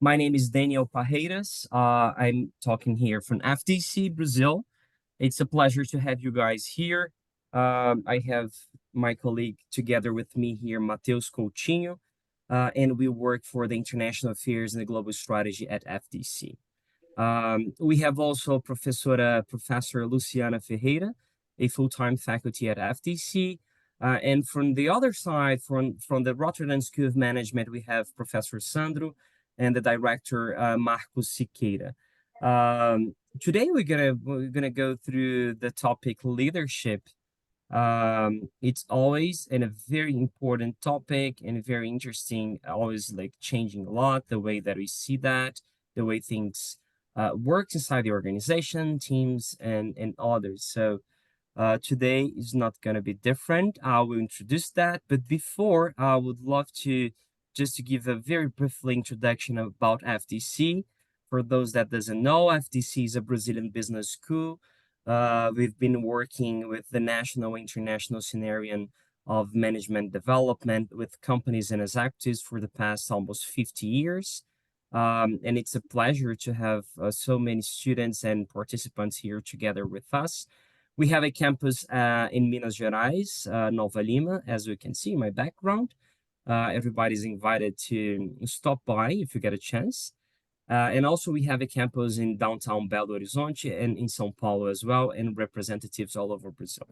My name is Daniel Parreiras. I'm talking here from FDC, Brazil. It's a pleasure to have you guys here. I have my colleague together with me here, Matheus Coutinho, and we work for the International Affairs and the Global Strategy at FDC. We have also Professor Luciana Ferreira, a full-time faculty at FDC. And from the other side, from the Rotterdam School of Management, we have Professor Sandro and the director, Marcos Siqueira. Today, we're gonna go through the topic leadership. It's always a very important topic and very interesting, always like changing a lot, the way that we see that, the way things works inside the organization, teams, and others. So today is not going to be different. I will introduce that. But before, I would love to just to give a very brief introduction about FDC. For those that doesn't know, FDC is a Brazilian business school. We've been working with the national, international scenario of management development with companies and executives for the past almost 50 years. And it's a pleasure to have so many students and participants here together with us. We have a campus in Minas Gerais, Nova Lima, as you can see in my background. Everybody's invited to stop by if you get a chance. And also we have a campus in downtown Belo Horizonte and in São Paulo as well, and representatives all over Brazil.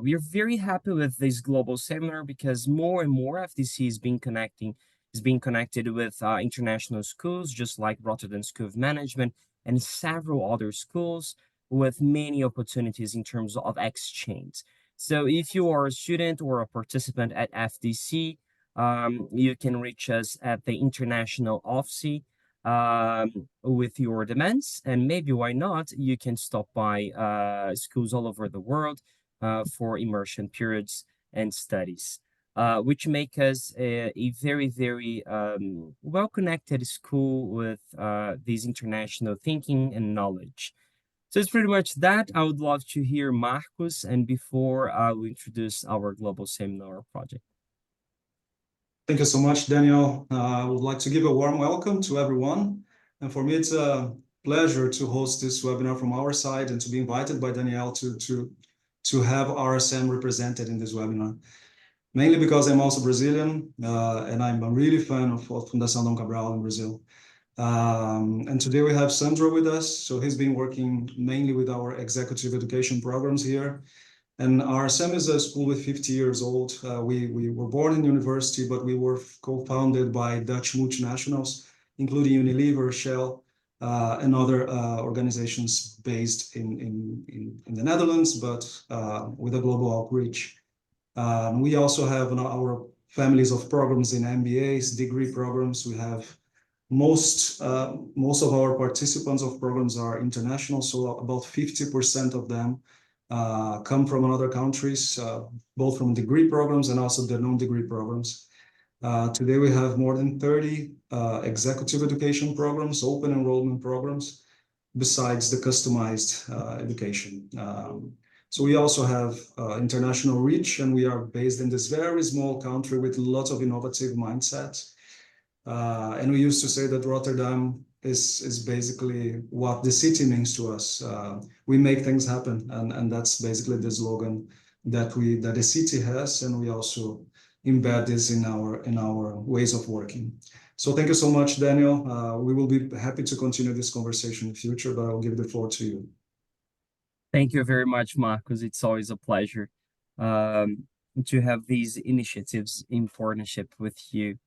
We are very happy with this global seminar because more and more FDC is being connected with international schools, just like Rotterdam School of Management and several other schools with many opportunities in terms of exchange. So if you are a student or a participant at FDC, you can reach us at the international office with your demands, and maybe why not, you can stop by schools all over the world for immersion periods and studies. Which make us a very, very well-connected school with this international thinking and knowledge. So it's pretty much that. I would love to hear Marcos, and before I will introduce our global seminar project. Thank you so much, Daniel. I would like to give a warm welcome to everyone. And for me, it's a pleasure to host this webinar from our side and to be invited by Daniel to have RSM represented in this webinar. Mainly because I'm also Brazilian, and I'm a really fan of Fundação Cabral in Brazil. And today we have Sandro with us. So he's been working mainly with our executive education programs here. And RSM is a school with 50 years old. We were born in university, but we were co-founded by Dutch multinationals, including Unilever, Shell, and other organizations based in the Netherlands, but with a global outreach. We also have our families of programs in MBAs, degree programs. We have most of our participants of programs are international, so about 50% of them come from other countries, both from degree programs and also the non-degree programs. Today we have more than 30 executive education programs, open enrollment programs, besides the customized education. So we also have international reach, and we are based in this very small country with lots of innovative mindsets. And we used to say that Rotterdam is basically what the city means to us. We make things happen, and that's basically the slogan that the city has, and we also embed this in our ways of working. So thank you so much, Daniel. We will be happy to continue this conversation in the future, but I'll give the floor to you. Thank you very much, Marcos. It's always a pleasure to have these initiatives in partnership with you.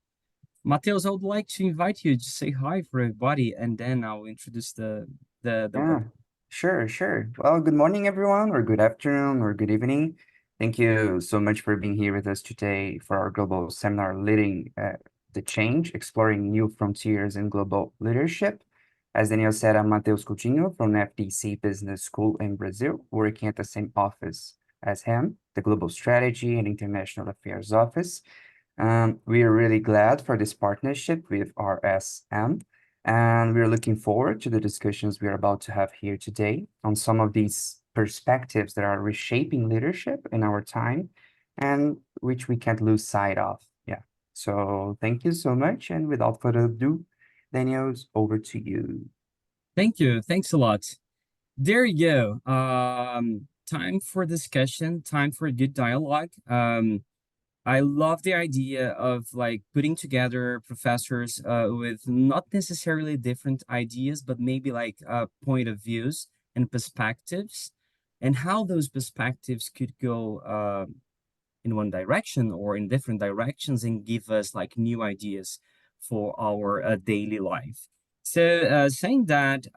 Matheus, I would like to invite you to say hi for everybody, and then I'll introduce the Yeah, sure. Well, good morning, everyone, or good afternoon, or good evening. Thank you so much for being here with us today for our global seminar, Leading the Change, Exploring New Frontiers in Global Leadership. As Daniel said, I'm Matheus Coutinho from FDC Business School in Brazil, working at the same office as him, the Global Strategy and International Affairs Office. We are really glad for this partnership with RSM, and we're looking forward to the discussions we are about to have here today on some of these perspectives that are reshaping leadership in our time and which we can't lose sight of. Yeah. So thank you so much. And without further ado, Daniels, over to you. Thank you. Thanks a lot. There you go. Time for discussion, time for a good dialogue. I love the idea of like putting together professors with not necessarily different ideas, but maybe like point of views and perspectives, and how those perspectives could go in one direction or in different directions and give us like new ideas for our daily life. So saying that,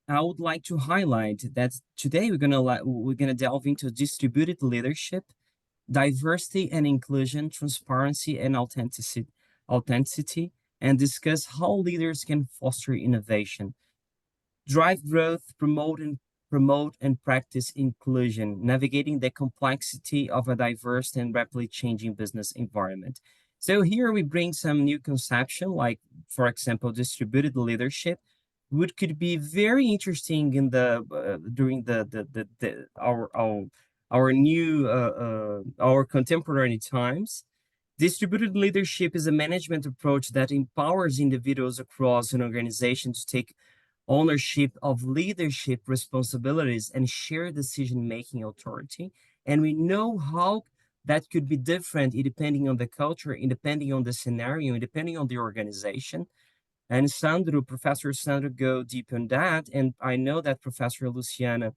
I would like to highlight that today we're gonna delve into distributed leadership, diversity and inclusion, transparency and authenticity, and discuss how leaders can foster innovation, drive growth, promote and practice inclusion, navigating the complexity of a diverse and rapidly changing business environment. So here we bring some new conception, like for example, distributed leadership, which could be very interesting in the during the our new our contemporary times. Distributed leadership is a management approach that empowers individuals across an organization to take ownership of leadership responsibilities and share decision-making authority. And we know how that could be different depending on the culture, depending on the scenario, depending on the organization. And Professor Sandro go deep on that. And I know that Professor Luciana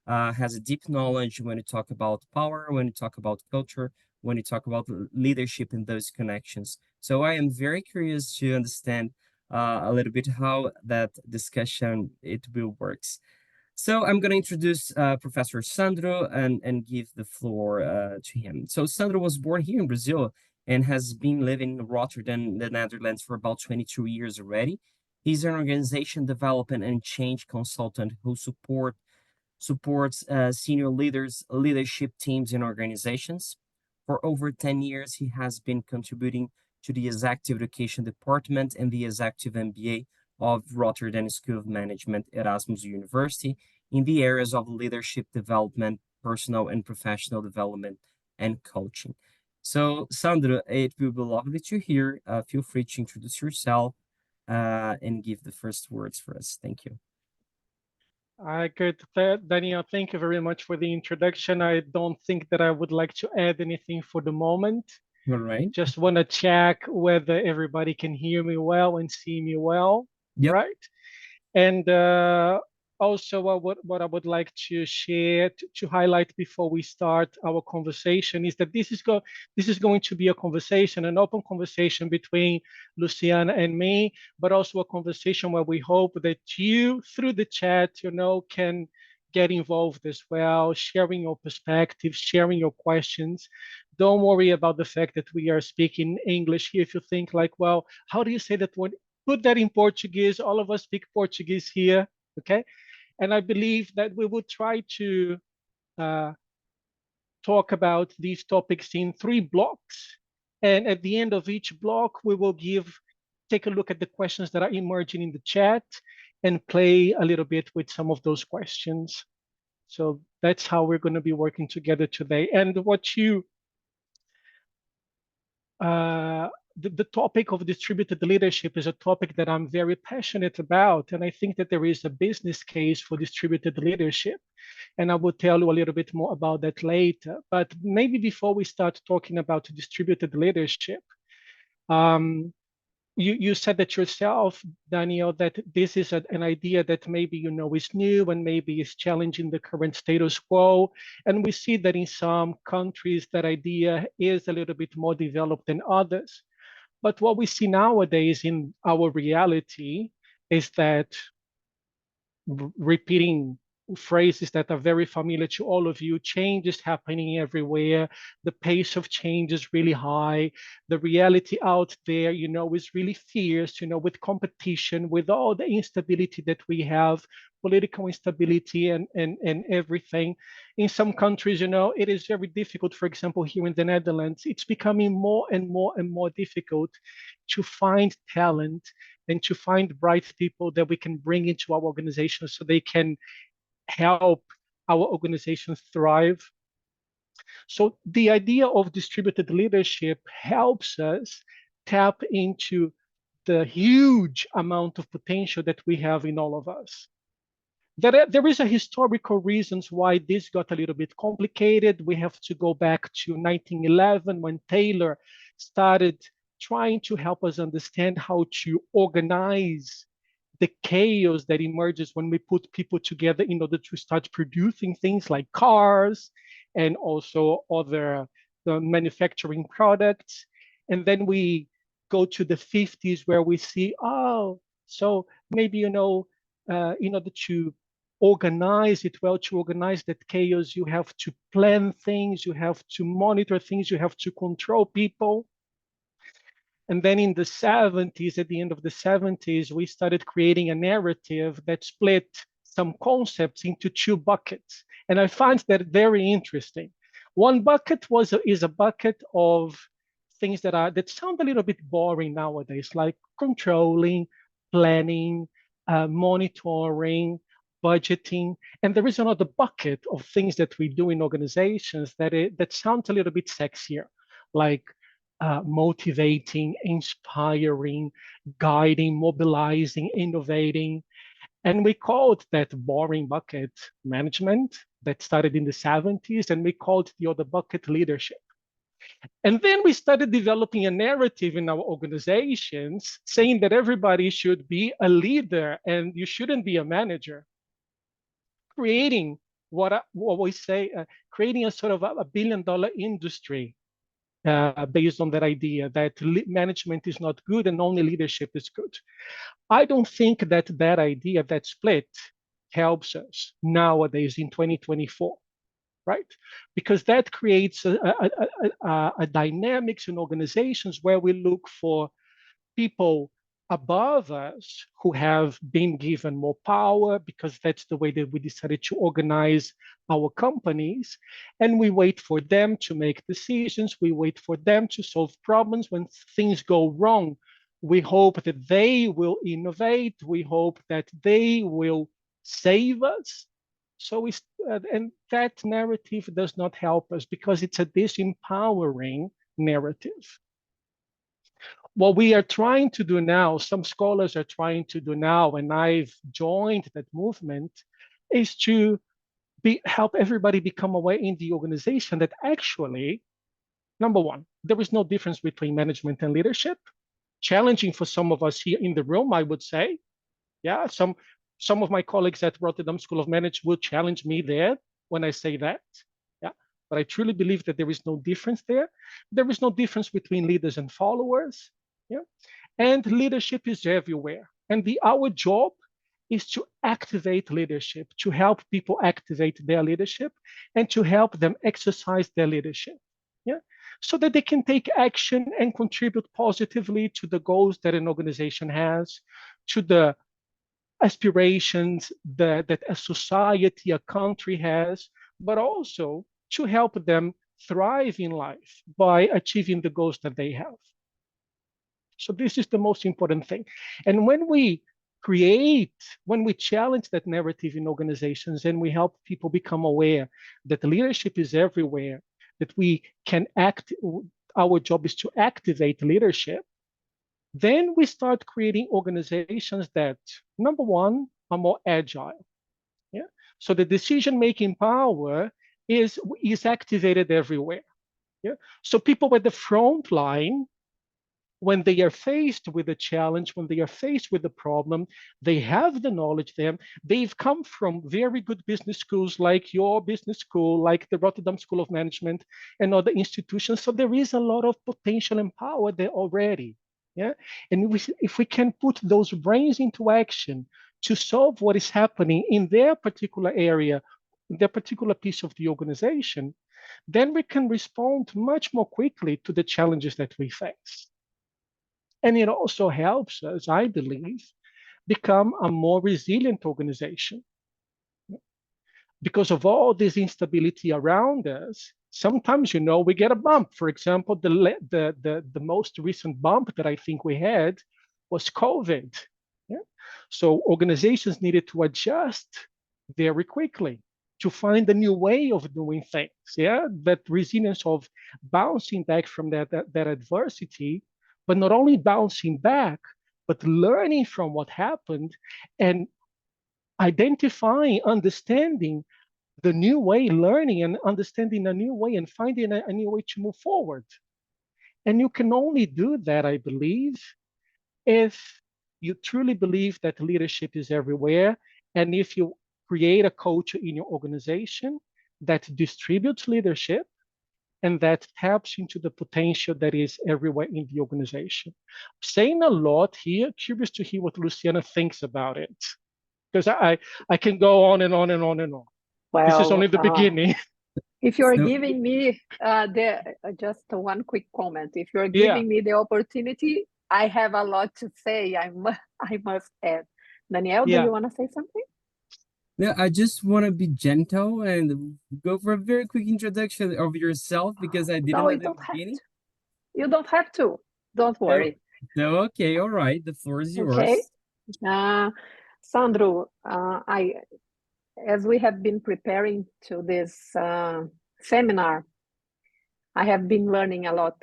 has a deep knowledge when you talk about power, when you talk about culture, when you talk about leadership and those connections. So I am very curious to understand a little bit how that discussion it will works. So I'm going to introduce Professor Sandro and give the floor to him. So Sandro was born here in Brazil and has been living in Rotterdam, the Netherlands, for about 22 years already. He's an organization development and change consultant who supports senior leadership teams in organizations. For over 10 years, he has been contributing to the Executive Education Department and the Executive MBA of Rotterdam School of Management, Erasmus University, in the areas of leadership development, personal and professional development, and coaching. So, Sandro, it will be lovely to hear. Feel free to introduce yourself and give the first words for us. Thank you. Good. Daniel, thank you very much for the introduction. I don't think that I would like to add anything for the moment. All right. Just want to check whether everybody can hear me well and see me well, Yep. right? And also what I would like to share, to highlight before we start our conversation is that this is going to be a conversation, an open conversation between Luciana and me, but also a conversation where we hope that you, through the chat, can get involved as well, sharing your perspectives, sharing your questions. Don't worry about the fact that we are speaking English here. If you think like, well, how do you say that word? Put that in Portuguese. All of us speak Portuguese here, okay? And I believe that we will try to talk about these topics in 3 blocks. And at the end of each block, we will take a look at the questions that are emerging in the chat and play a little bit with some of those questions. So that's how we're going to be working together today. And the topic of distributed leadership is a topic that I'm very passionate about. And I think that there is a business case for distributed leadership. And I will tell you a little bit more about that later. But maybe before we start talking about distributed leadership, you said that yourself, Daniel, that this is an idea that maybe is new and maybe is challenging the current status quo. And we see that in some countries that idea is a little bit more developed than others. But what we see nowadays in our reality is that, repeating phrases that are very familiar to all of you, change is happening everywhere. The pace of change is really high. The reality out there, is really fierce, with competition, with all the instability that we have, political instability and everything. In some countries, it is very difficult. For example, here in the Netherlands, it's becoming more and more and more difficult to find talent and to find bright people that we can bring into our organization so they can help our organization thrive. So the idea of distributed leadership helps us tap into the huge amount of potential that we have in all of us. There is a historical reasons why this got a little bit complicated. We have to go back to 1911 when Taylor started trying to help us understand how to organize the chaos that emerges when we put people together in order to start producing things like cars and also other manufacturing products. And then we go to the 50s where we see, oh, so maybe, in order to organize it well, to organize that chaos, you have to plan things, you have to monitor things, you have to control people. And then in the 70s, at the end of the 70s, we started creating a narrative that split some concepts into two buckets. And I find that very interesting. One bucket is a bucket of things that sound a little bit boring nowadays, like controlling, planning, monitoring, budgeting. And there is another bucket of things that we do in organizations that sound a little bit sexier, like motivating, inspiring, guiding, mobilizing, innovating. And we called that boring bucket management that started in the 70s, and we called the other bucket leadership. And then we started developing a narrative in our organizations saying that everybody should be a leader and you shouldn't be a manager, creating what we say, creating a sort of a billion-dollar industry based on that idea that management is not good and only leadership is good. I don't think that idea, that split, helps us nowadays in 2024, right? Because that creates a dynamics in organizations where we look for people above us who have been given more power because that's the way that we decided to organize our companies. And we wait for them to make decisions. We wait for them to solve problems. When things go wrong, we hope that they will innovate. We hope that they will save us. So and that narrative does not help us because it's a disempowering narrative. What we are trying to do now, some scholars are trying to do now, and I've joined that movement, is to help everybody become aware in the organization that actually, number one, there is no difference between management and leadership. Challenging for some of us here in the room, I would say. Yeah, some of my colleagues at Rotterdam School of Management will challenge me there when I say that. Yeah, but I truly believe that there is no difference there. There is no difference between leaders and followers. Yeah, and leadership is everywhere. And our job is to activate leadership, to help people activate their leadership, and to help them exercise their leadership. Yeah, so that they can take action and contribute positively to the goals that an organization has, to the aspirations that a society, a country has, but also to help them thrive in life by achieving the goals that they have. So this is the most important thing. And when we challenge that narrative in organizations and we help people become aware that leadership is everywhere, that we can our job is to activate leadership, then we start creating organizations that, number one, are more agile. Yeah. So the decision-making power is activated everywhere. Yeah. So people at the front line, when they are faced with a challenge, when they are faced with a problem, they have the knowledge there. They've come from very good business schools like your business school, like the Rotterdam School of Management and other institutions. So there is a lot of potential and power there already. Yeah, and if we can put those brains into action to solve what is happening in their particular area, their particular piece of the organization, then we can respond much more quickly to the challenges that we face. And it also helps us, I believe, become a more resilient organization. Because of all this instability around us, sometimes, we get a bump. For example, the most recent bump that I think we had was COVID. Yeah? So organizations needed to adjust very quickly to find a new way of doing things. Yeah, that resilience of bouncing back from that adversity, but not only bouncing back, but learning from what happened and identifying, understanding the new way, learning and understanding a new way and finding a new way to move forward. And you can only do that, I believe, if you truly believe that leadership is everywhere, and if you create a culture in your organization that distributes leadership and that taps into the potential that is everywhere in the organization. I'm saying a lot here, curious to hear what Luciana thinks about it, because I can go on and on and on and on. This is only the beginning. If you're So- giving me just one quick comment, if you're giving me the opportunity, I have a lot to say. I must add. Danielle, do you want to say something? Yeah, I just want to be gentle and go for a very quick introduction of yourself because I didn't No, know you the don't have beginning. to. You don't have to. Don't worry. So, okay, all right. The floor is yours. Okay. Sandro, as we have been preparing to this seminar, I have been learning a lot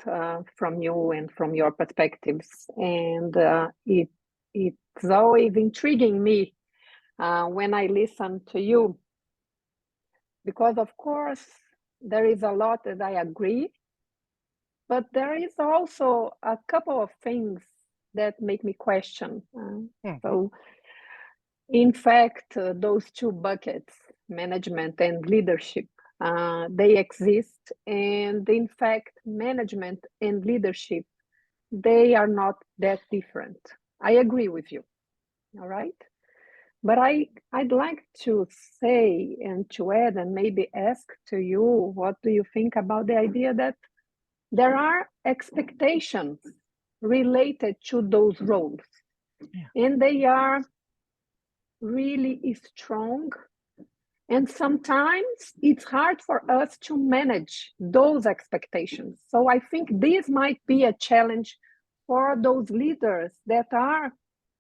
from you and from your perspectives, and it's always intriguing me when I listen to you, because of course there is a lot that I agree, but there is also a couple of things that make me question. So in fact, those two buckets, management and leadership, they exist, and in fact, management and leadership, they are not that different. I agree with you, all right? But I'd like to say and to add and maybe ask to you, what do you think about the idea that there are expectations related to those roles, and they are really strong, and sometimes it's hard for us to manage those expectations. So I think this might be a challenge for those leaders that are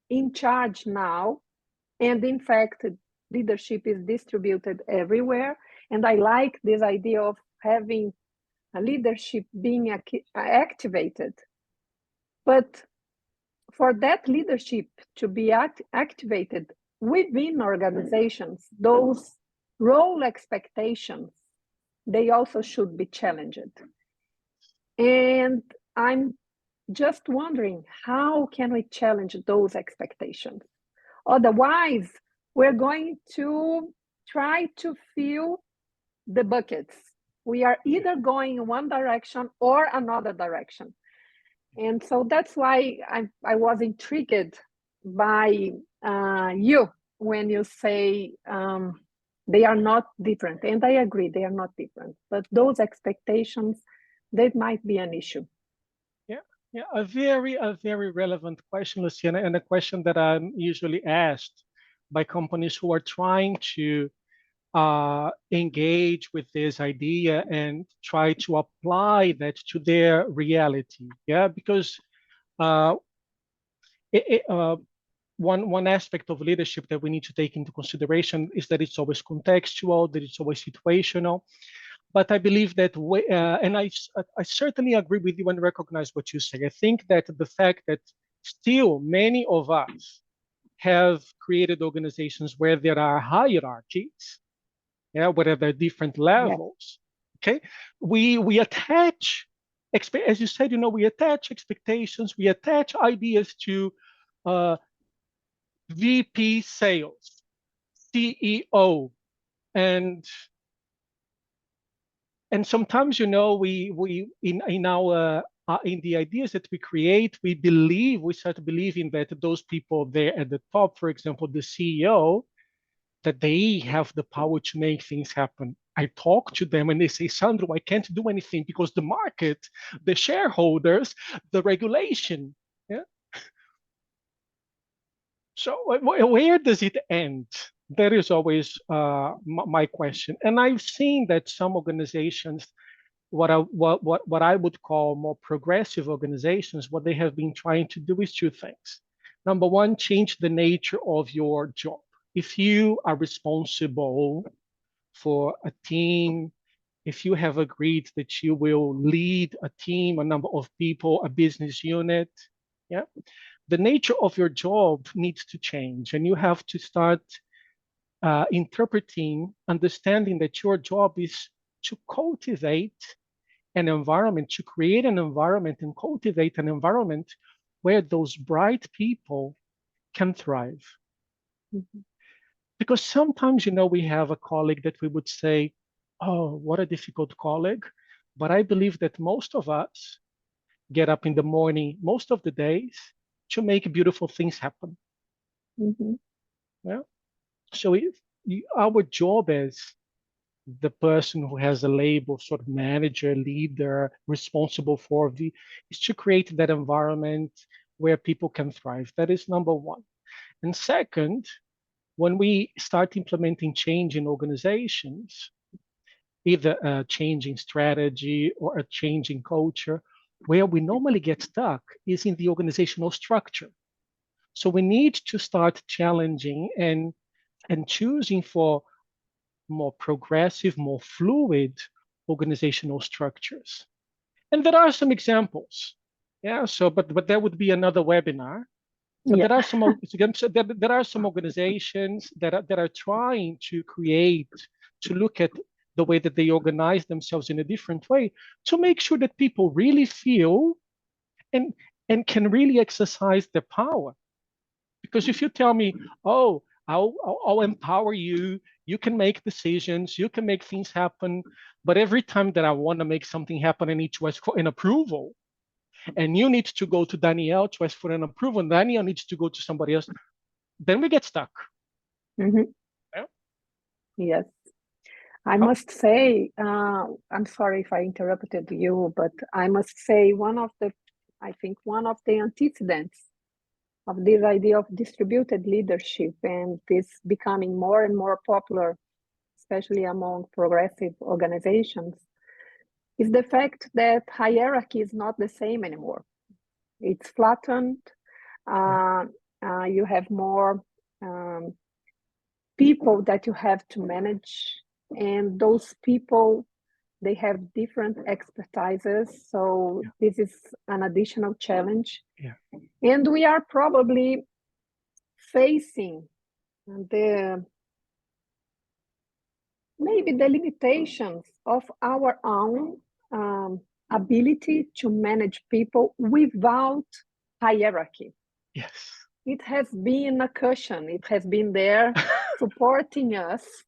in charge now. And in fact, leadership is distributed everywhere. And I like this idea of having a leadership being activated. But for that leadership to be activated within organizations, those role expectations, they also should be challenged. And I'm just wondering, how can we challenge those expectations? Otherwise, we're going to try to fill the buckets. We are either going in one direction or another direction. And so that's why I was intrigued by you when you say they are not different. And I agree, they are not different. But those expectations, they might be an issue. Yeah, a very relevant question, Luciana, and a question that I'm usually asked by companies who are trying to engage with this idea and try to apply that to their reality. Yeah, because one aspect of leadership that we need to take into consideration is that it's always contextual, that it's always situational. But I believe that, and I certainly agree with you and recognize what you say. I think that the fact that still many of us have created organizations where there are hierarchies, where there are different levels, okay? We attach, as you said, we attach expectations, we attach ideas to VP sales, CEO, and sometimes, we in our in the ideas that we create, we start believing that those people there at the top, for example, the CEO, that they have the power to make things happen. I talk to them and they say, Sandro, I can't do anything because the market, the shareholders, the regulation. Yeah. So where does it end? That is always my question. And I've seen that some organizations, what I would call more progressive organizations, what they have been trying to do is two things. Number one, change the nature of your job. If you are responsible for a team, if you have agreed that you will lead a team, a number of people, a business unit, yeah, the nature of your job needs to change, and you have to start interpreting, understanding that your job is to cultivate an environment, to create an environment and cultivate an environment where those bright people can thrive. Mm-hmm. Because sometimes, we have a colleague that we would say, oh, what a difficult colleague. But I believe that most of us get up in the morning, most of the days, to make beautiful things happen. Mm-hmm. Yeah. So our job as the person who has a label, sort of manager, leader, responsible for is to create that environment where people can thrive. That is number one. And second, when we start implementing change in organizations, either a change in strategy or a change in culture, where we normally get stuck is in the organizational structure. So we need to start challenging and choosing for more progressive, more fluid organizational structures. And there are some examples. Yeah, so but that would be another webinar. But Yeah. there are some organizations that are trying to look at the way that they organize themselves in a different way to make sure that people really feel and can really exercise their power. Because if you tell me, oh, I'll empower you, you can make decisions, you can make things happen, but every time that I want to make something happen, I need to ask for an approval. And you need to go to Danielle to ask for an approval, and Danielle needs to go to somebody else. Then we get stuck. Mm-hmm. Yeah? Yes. I must say, I'm sorry if I interrupted you, but I must say one of the antecedents of this idea of distributed leadership and this becoming more and more popular, especially among progressive organizations, is the fact that hierarchy is not the same anymore. It's flattened. You have more people that you have to manage, and those people, they have different expertises. So this is an additional challenge. Yeah. And we are probably facing maybe the limitations of our own ability to manage people without hierarchy. Yes. It has been a cushion. It has been there supporting us.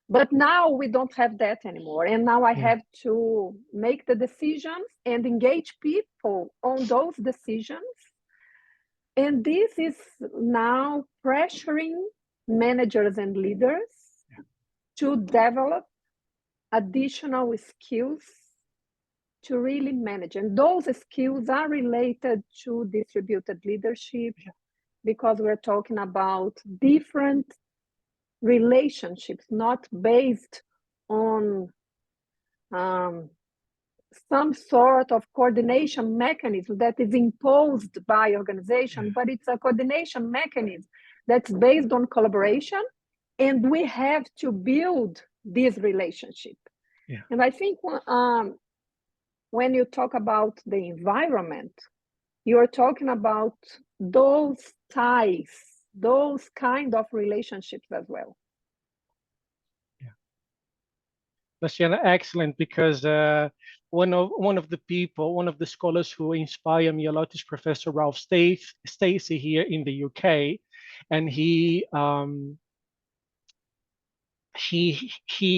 But now we don't have that anymore. And now I have to make the decisions and engage people on those decisions. And this is now pressuring managers and leaders to develop additional skills to really manage. And those skills are related to distributed leadership because we're talking about different relationships, not based on some sort of coordination mechanism that is imposed by organization, but it's a coordination mechanism that's based on collaboration, and we have to build this relationship. Yeah. And I think when you talk about the environment, you're talking about those ties, those kind of relationships as well. Yeah, Luciana, excellent, because one of the scholars who inspire me a lot is Professor Ralph Stacey here in the UK, and he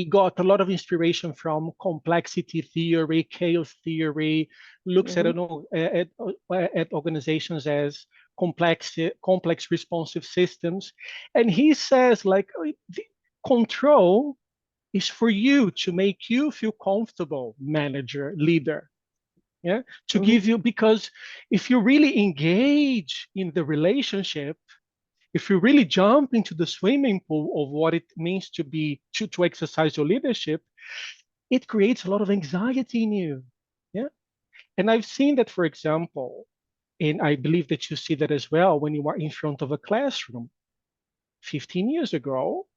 got a lot of inspiration from complexity theory, chaos theory, looks at organizations as complex responsive systems. And he says, like, control is for you to make you feel comfortable, manager, leader. Yeah, to give you, because if you really engage in the relationship, if you really jump into the swimming pool of what it means to exercise your leadership, it creates a lot of anxiety in you. Yeah. And I've seen that, for example, and I believe that you see that as well when you are in front of a classroom. 15 years ago,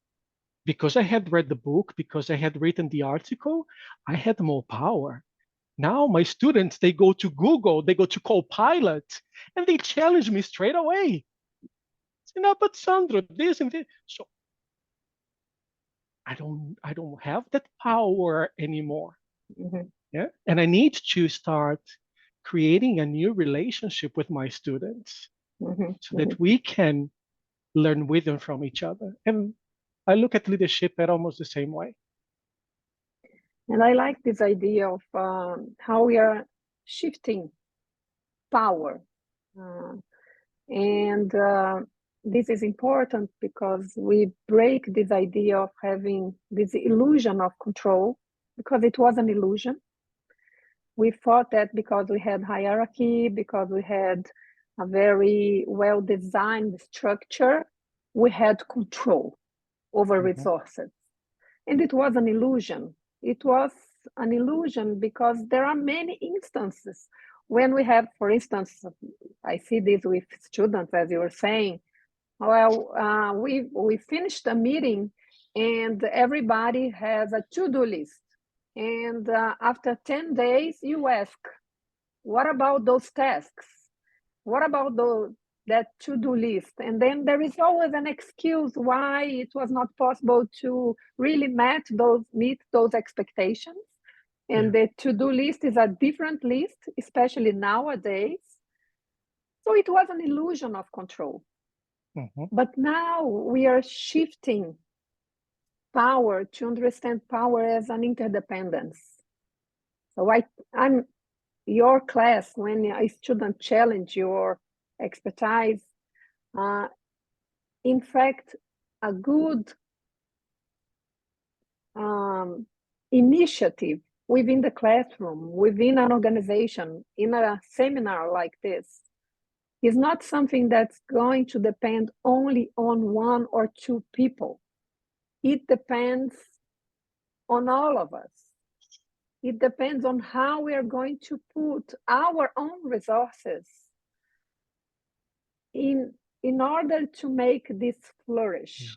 because I had read the book, because I had written the article, I had more power. Now my students, they go to Google, they go to Copilot, and they challenge me straight away. But Sandro, this and this. So I don't have that power anymore. Mhm. Yeah. And I need to start creating a new relationship with my students Mhm. so that we can learn with and from each other. And I look at leadership at almost the same way. And I like this idea of how we are shifting power. And this is important because we break this idea of having this illusion of control, because it was an illusion. We thought that because we had hierarchy, because we had a very well-designed structure, we had control over resources. And it was an illusion. It was an illusion because there are many instances when we have, for instance, I see this with students, as you were saying, well, we finished a meeting and everybody has a to-do list. And after 10 days, you ask, what about those tasks? What about that to-do list? And then there is always an excuse why it was not possible to really meet those expectations. And the to-do list is a different list, especially nowadays. So it was an illusion of control. But now we are shifting power to understand power as an interdependence. So I'm your class, when a student challenge your expertise, in fact, a good initiative within the classroom, within an organization, in a seminar like this, is not something that's going to depend only on one or two people. It depends on all of us. It depends on how we are going to put our own resources in order to make this flourish.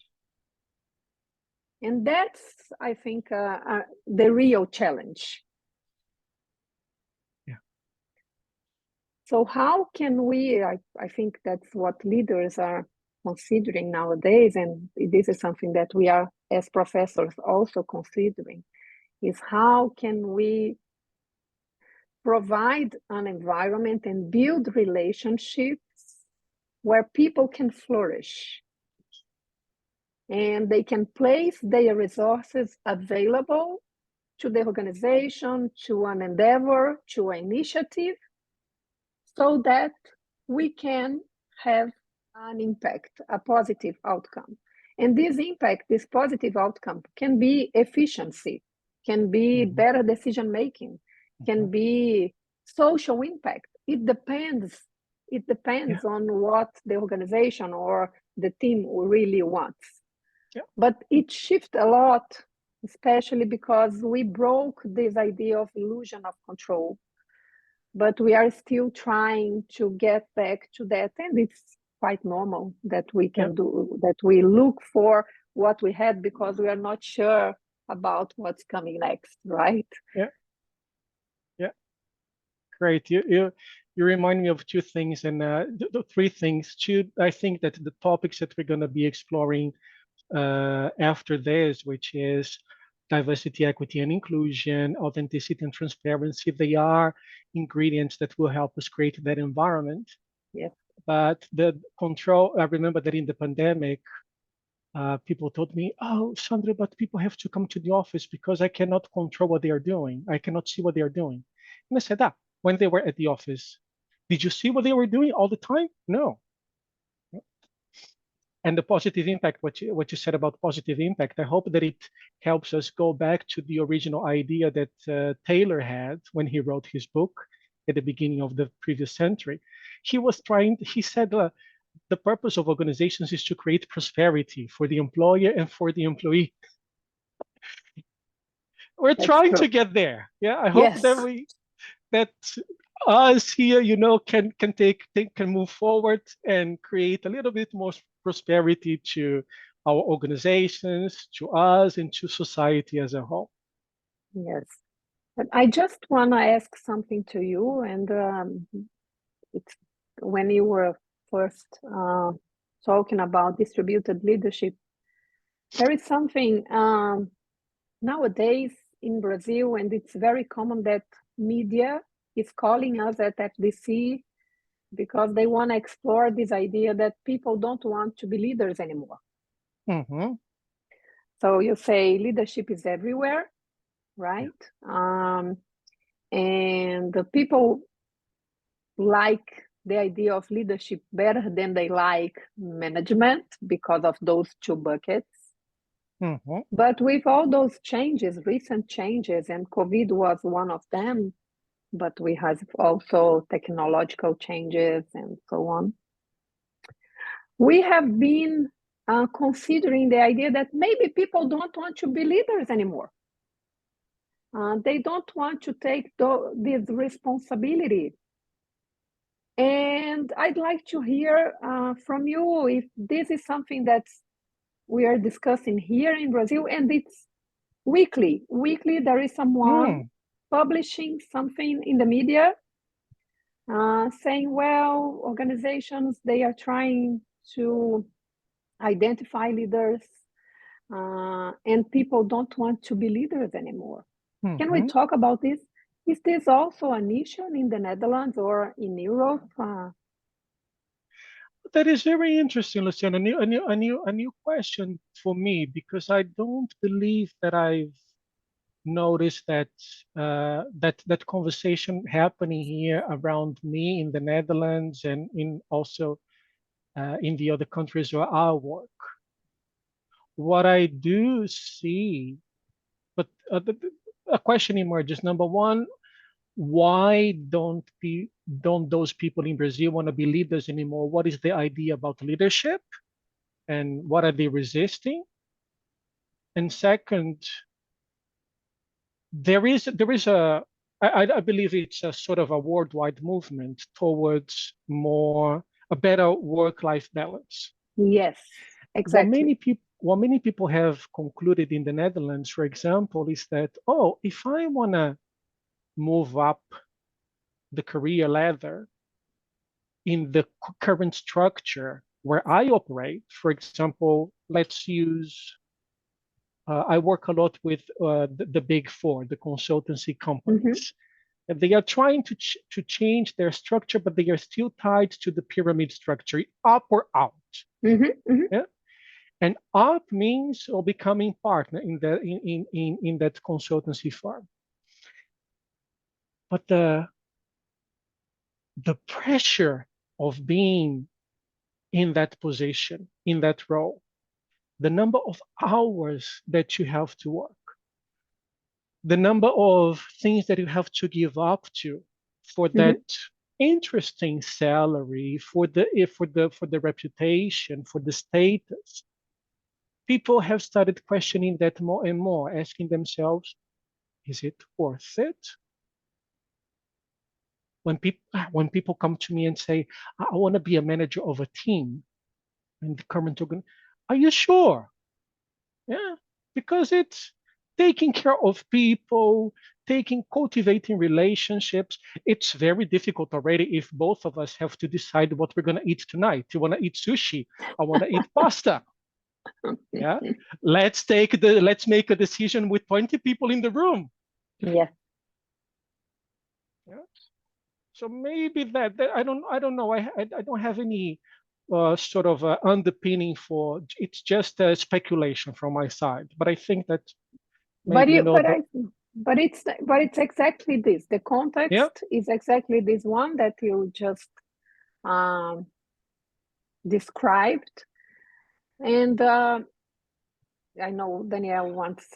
And that's, I think, the real challenge. So how can we, I think that's what leaders are considering nowadays, and this is something that we are as professors also considering, is how can we provide an environment and build relationships where people can flourish and they can place their resources available to the organization, to an endeavor, to an initiative, so that we can have an impact, a positive outcome. And this impact, this positive outcome, can be efficiency, can be better decision making, can be social impact. It depends on what the organization or the team really wants. But it shifts a lot, especially because we broke this idea of illusion of control. But we are still trying to get back to that, and it's quite normal that we can do that. We look for what we had because we are not sure about what's coming next, right? Yeah. Great. You remind me of two things, and the three things. I think that the topics that we're going to be exploring after this, which is diversity, equity, and inclusion, authenticity, and transparency, they are ingredients that will help us create that environment. Yes. But the control, I remember that in the pandemic, people told me, oh, Sandra, but people have to come to the office because I cannot control what they are doing. I cannot see what they are doing. And I said, when they were at the office, did you see what they were doing all the time? No. And the positive impact, what you said about positive impact, I hope that it helps us go back to the original idea that Taylor had when he wrote his book at the beginning of the previous century. He said the purpose of organizations is to create prosperity for the employer and for the employee. We're trying to get there. Yeah, I hope that us here, can move forward and create a little bit more prosperity to our organizations, to us, and to society as a whole. Yes. But I just want to ask something to you, and it's when you were first talking about distributed leadership, there is something nowadays in Brazil, and it's very common that media is calling us at FDC because they want to explore this idea that people don't want to be leaders anymore. Mm-hmm. So you say leadership is everywhere, right? And the people like the idea of leadership better than they like management because of those two buckets. Mm-hmm. But with all those changes, recent changes, and COVID was one of them, but we have also technological changes and so on. We have been considering the idea that maybe people don't want to be leaders anymore. They don't want to take this responsibility. And I'd like to hear from you if this is something that we are discussing here in Brazil, and it's weekly. Weekly, there is someone publishing something in the media saying, well, organizations, they are trying to identify leaders and people don't want to be leaders anymore. Mm-hmm. Can we talk about this? Is this also an issue in the Netherlands or in Europe? That is very interesting, Luciana. A new question for me, because I don't believe that I've noticed that that conversation happening here around me in the Netherlands and in also in the other countries where I work. What I do see, but a question emerges. Number one, why don't those people in Brazil want to be leaders anymore? What is the idea about leadership, and what are they resisting? And second, I believe it's a sort of a worldwide movement towards a better work-life balance. Yes, exactly. What many people have concluded in the Netherlands, for example, is that, oh, if I want to move up the career ladder in the current structure where I operate, for example, let's use, I work a lot with the big four, the consultancy companies. And they are trying to change their structure, but they are still tied to the pyramid structure, up or out. Yeah? And up means becoming partner in that consultancy firm. But the pressure of being in that position, in that role, the number of hours that you have to work, the number of things that you have to give up to for that interesting salary, for the reputation, for the status, people have started questioning that more and more, asking themselves, is it worth it? When people come to me and say, I want to be a manager of a team in the current organization, are you sure? Yeah, because it's taking care of people, cultivating relationships. It's very difficult already if both of us have to decide what we're going to eat tonight. You want to eat sushi? I want to eat pasta. Yeah, let's make a decision with 20 people in the room. Yes. Yeah. So maybe that I don't know. I don't have any sort of underpinning for. It's just a speculation from my side. But I think that maybe but it's exactly this. The context is exactly this one that you just described. And I know Danielle wants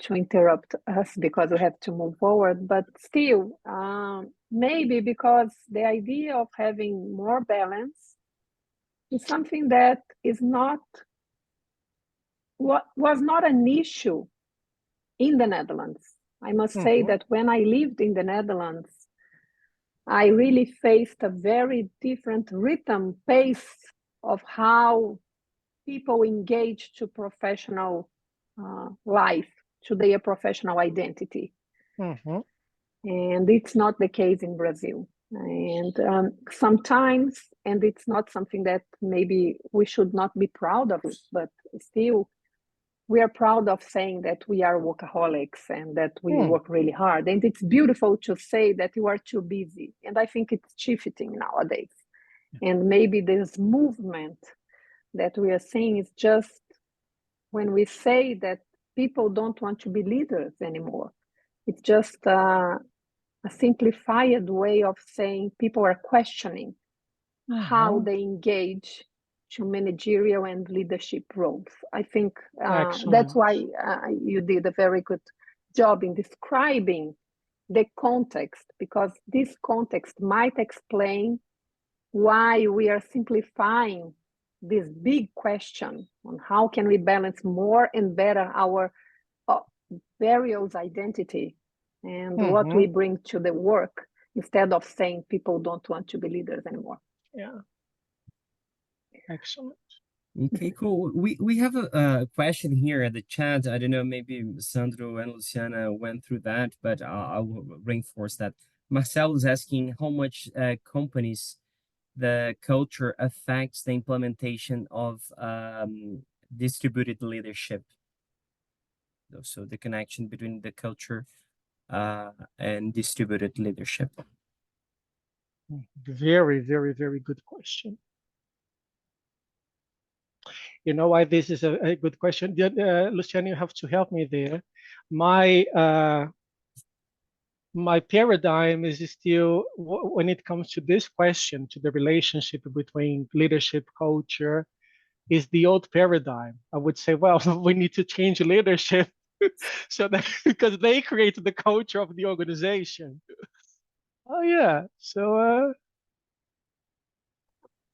to interrupt us because we have to move forward, but still, maybe because the idea of having more balance is something that is not was not an issue in the Netherlands. I must say that when I lived in the Netherlands, I really faced a very different rhythm, pace of how people engage to professional life. to their professional identity. Mm-hmm. And it's not the case in Brazil. And sometimes, and it's not something that maybe we should not be proud of it, but still, we are proud of saying that we are workaholics and that we work really hard. And it's beautiful to say that you are too busy. And I think it's shifting nowadays. And maybe this movement that we are seeing is just when we say that people don't want to be leaders anymore. It's just a simplified way of saying people are questioning how they engage to managerial and leadership roles. I think that's why you did a very good job in describing the context, because this context might explain why we are simplifying this big question on how can we balance more and better our various identity and what we bring to the work, instead of saying people don't want to be leaders anymore. Yeah. Excellent. Okay, cool. We have a question here at the chat. I don't know, maybe Sandro and Luciana went through that, but I'll reinforce that. Marcel is asking how much companies the culture affects the implementation of distributed leadership. So the connection between the culture and distributed leadership. Very, very, very good question. You know why this is a good question? Luciano, you have to help me there. My paradigm is still, when it comes to this question, to the relationship between leadership, culture, is the old paradigm. I would say, well, we need to change leadership so that because they create the culture of the organization. Oh yeah. So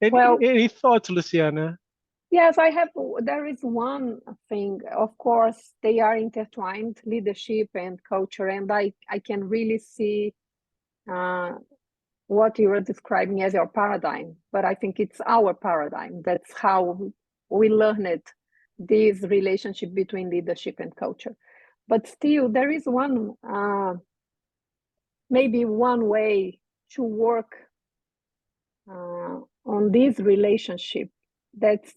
any thoughts, Luciana? Yes, there is one thing, of course, they are intertwined, leadership and culture, and I can really see what you are describing as your paradigm, but I think it's our paradigm. That's how we learned this relationship between leadership and culture. But still, there is maybe one way to work on this relationship that's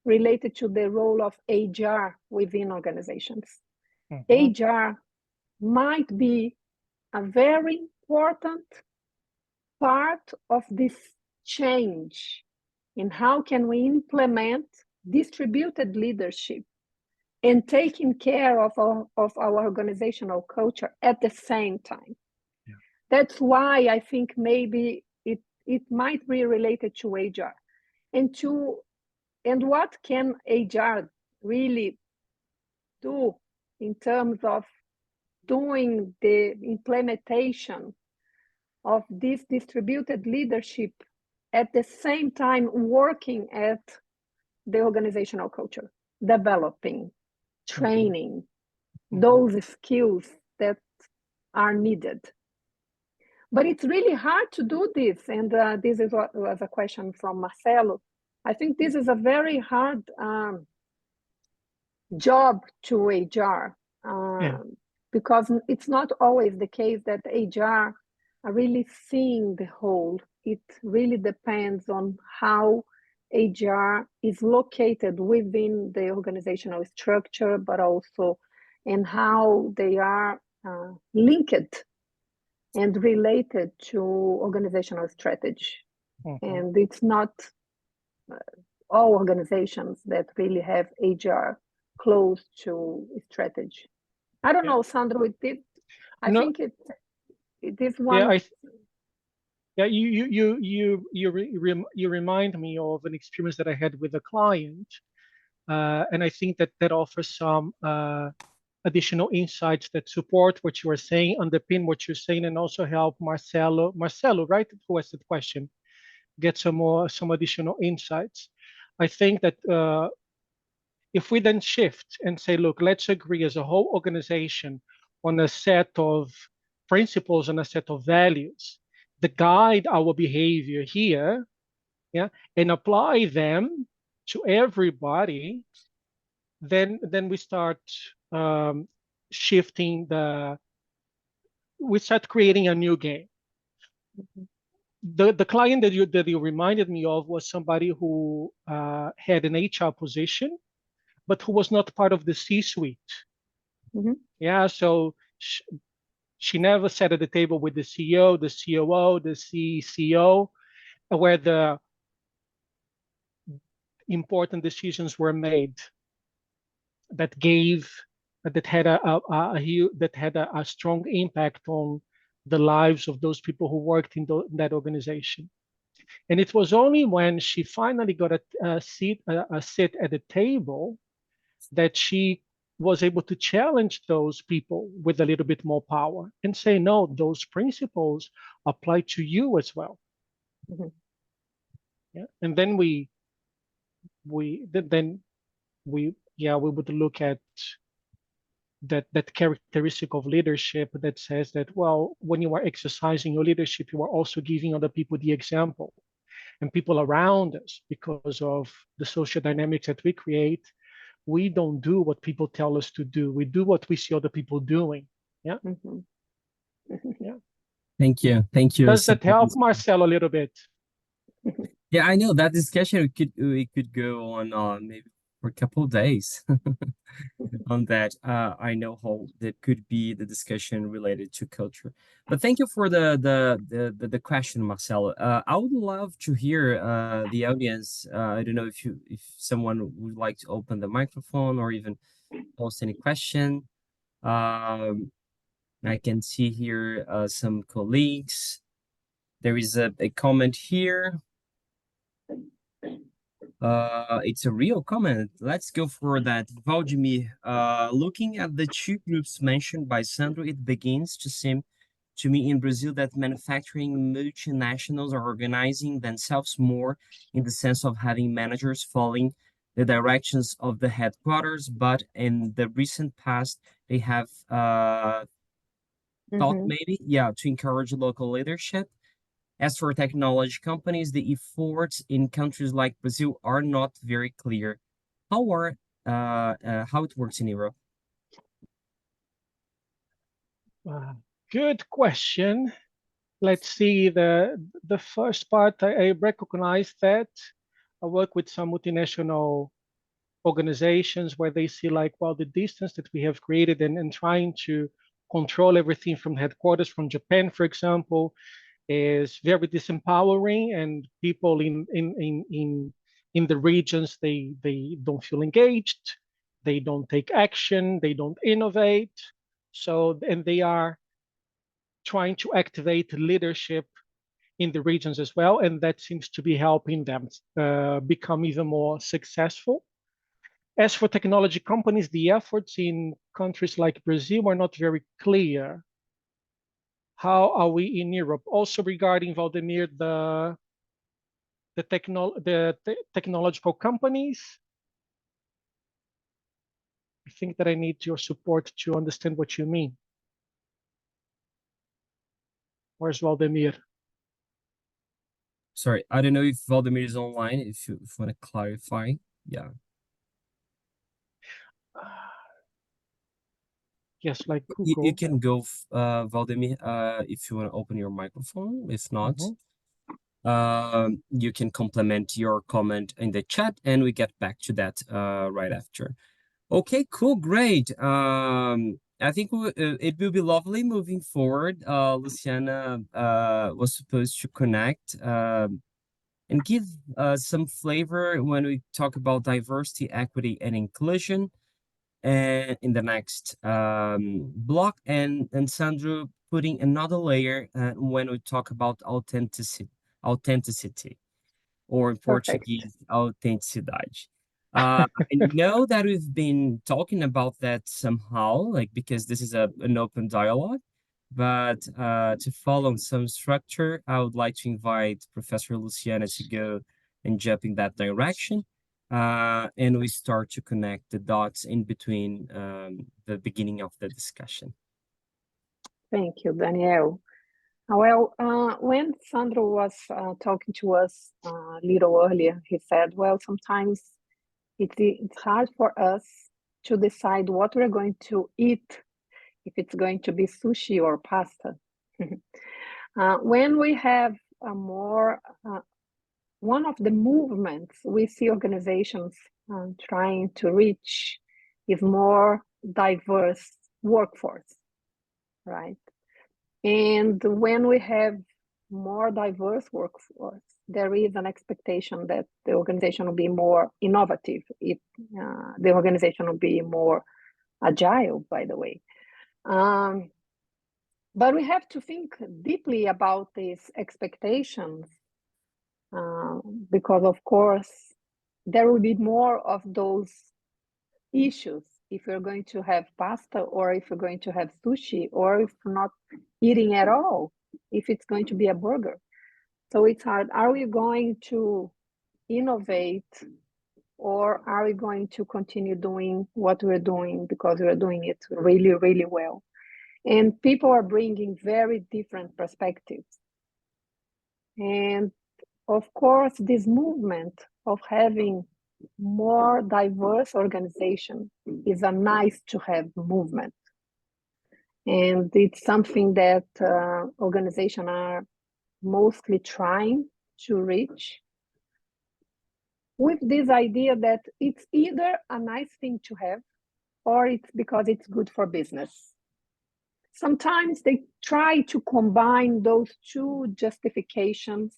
related to the role of HR within organizations. HR might be a very important part of this change in how can we implement distributed leadership and taking care of our organizational culture at the same time. Yeah. That's why I think maybe it might be related to HR and what can HR really do in terms of doing the implementation of this distributed leadership at the same time working at the organizational culture, developing, training, those skills that are needed. But it's really hard to do this. And this is what was a question from Marcelo. I think this is a very hard job to HR because it's not always the case that HR are really seeing the whole. It really depends on how HR is located within the organizational structure, but also in how they are linked and related to organizational strategy. And it's not all organizations that really have HR close to strategy. I don't know, Sandro, I think it is one. You remind me of an experience that I had with a client, and I think that offers some additional insights that support what you are saying, underpin what you're saying, and also help Marcelo, right, who asked the question, get some additional insights. I think that if we then shift and say, look, let's agree as a whole organization on a set of principles and a set of values that guide our behavior here, and apply them to everybody, then we start shifting we start creating a new game. The client that you reminded me of was somebody who had an HR position, but who was not part of the C-suite. Yeah, so she never sat at the table with the CEO, the COO, the CCO, where the important decisions were made that had a strong impact on the lives of those people who worked in that organization. And it was only when she finally got a seat at the table that she was able to challenge those people with a little bit more power and say, no, those principles apply to you as well. Yeah. And then we would look at that characteristic of leadership that says that, well, when you are exercising your leadership, you are also giving other people the example, and people around us, because of the social dynamics that we create, we don't do what people tell us to do. We do what we see other people doing. Yeah. Yeah. Thank you. Thank you. Does that help, Marcelo, a little bit? Yeah, I know that discussion we could go on maybe for a couple of days on that. I know how that could be the discussion related to culture. But thank you for the question, Marcelo. I would love to hear the audience. I don't know if someone would like to open the microphone or even post any question. I can see here some colleagues. There is a comment here. It's a real comment. Let's go for that. Valdemir, looking at the two groups mentioned by Sandro, it begins to seem to me in Brazil that manufacturing multinationals are organizing themselves more in the sense of having managers following the directions of the headquarters, but in the recent past, they have thought maybe, to encourage local leadership. As for technology companies, the efforts in countries like Brazil are not very clear. How it works in Europe? Good question. Let's see, the first part, I recognize that. I work with some multinational organizations where they see like, well, the distance that we have created and trying to control everything from headquarters from Japan, for example, is very disempowering, and people in the regions, they don't feel engaged, they don't take action, they don't innovate. So, and they are trying to activate leadership in the regions as well, and that seems to be helping them become even more successful. As for technology companies, the efforts in countries like Brazil are not very clear. How are we in Europe? Also regarding Valdemir, the technological companies, I think that I need your support to understand what you mean. Where's Valdemir? Sorry, I don't know if Valdemir is online, if you want to clarify. Yeah. Yes, like Google. You can go, Valdemir, if you want to open your microphone. If not, you can complement your comment in the chat, and we get back to that right after. Okay, cool, great. I think it will be lovely moving forward. Luciana was supposed to connect and give some flavor when we talk about diversity, equity, and inclusion. And in the next block, and Sandro putting another layer when we talk about authenticity, or in Portuguese, autenticidade. I know that we've been talking about that somehow, like, because this is an open dialogue, but to follow some structure, I would like to invite Professor Luciana to go and jump in that direction. And we start to connect the dots in between the beginning of the discussion. Thank you, Daniel. Well, when Sandro was talking to us a little earlier, he said, well, sometimes it's hard for us to decide what we're going to eat if it's going to be sushi or pasta. When we have a more, one of the movements we see organizations trying to reach is more diverse workforce, right? And when we have more diverse workforce, there is an expectation that the organization will be more innovative. The organization will be more agile, by the way. But we have to think deeply about these expectations because, of course, there will be more of those issues if you're going to have pasta or if you're going to have sushi or if you're not eating at all, if it's going to be a burger. So it's hard. Are we going to innovate or are we going to continue doing what we're doing because we're doing it really, really well? And people are bringing very different perspectives. And of course, this movement of having more diverse organization is a nice to have movement. And it's something that organizations are mostly trying to reach with this idea that it's either a nice thing to have or it's because it's good for business. Sometimes they try to combine those two justifications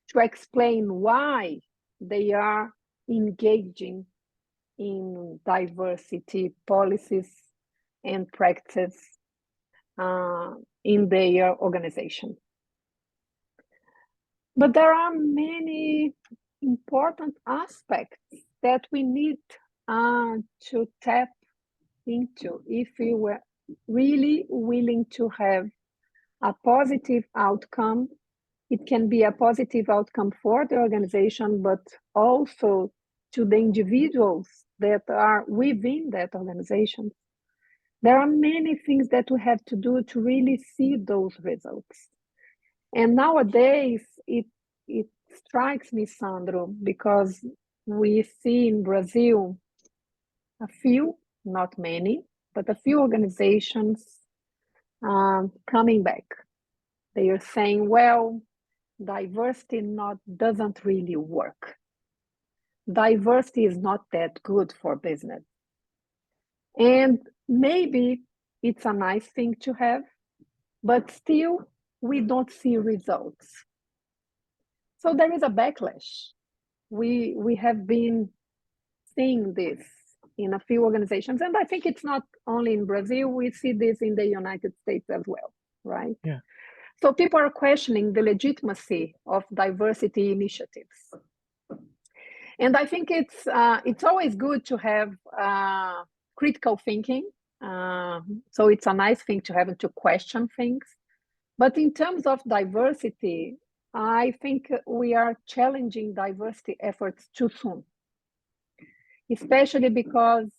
to explain why they are engaging in diversity policies and practices in their organization. But there are many important aspects that we need to tap into if we were really willing to have a positive outcome. It can be a positive outcome for the organization, but also to the individuals that are within that organization. There are many things that we have to do to really see those results. And nowadays, it strikes me, Sandro, because we see in Brazil a few, not many, but a few organizations coming back. They are saying, well, diversity doesn't really work. Diversity is not that good for business. And maybe it's a nice thing to have, but still we don't see results. So there is a backlash. We have been seeing this in a few organizations, and I think it's not only in Brazil, we see this in the United States as well, right? Yeah. So people are questioning the legitimacy of diversity initiatives. And I think it's always good to have critical thinking. So it's a nice thing to have and to question things. But in terms of diversity, I think we are challenging diversity efforts too soon, especially because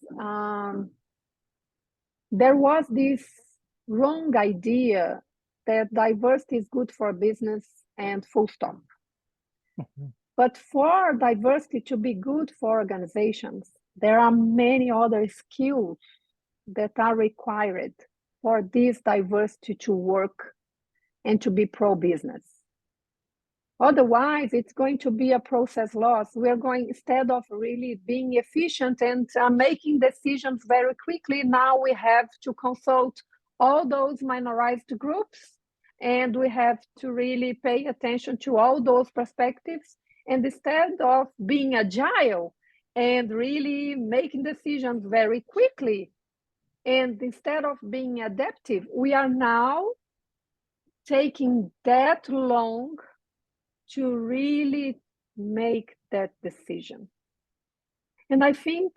there was this wrong idea that diversity is good for business and full stop. Mm-hmm. But for diversity to be good for organizations, there are many other skills that are required for this diversity to work and to be pro-business. Otherwise, it's going to be a process loss. We're going, instead of really being efficient and making decisions very quickly, now we have to consult all those minorized groups, and we have to really pay attention to all those perspectives. And instead of being agile and really making decisions very quickly, and instead of being adaptive, we are now taking that long to really make that decision. And I think,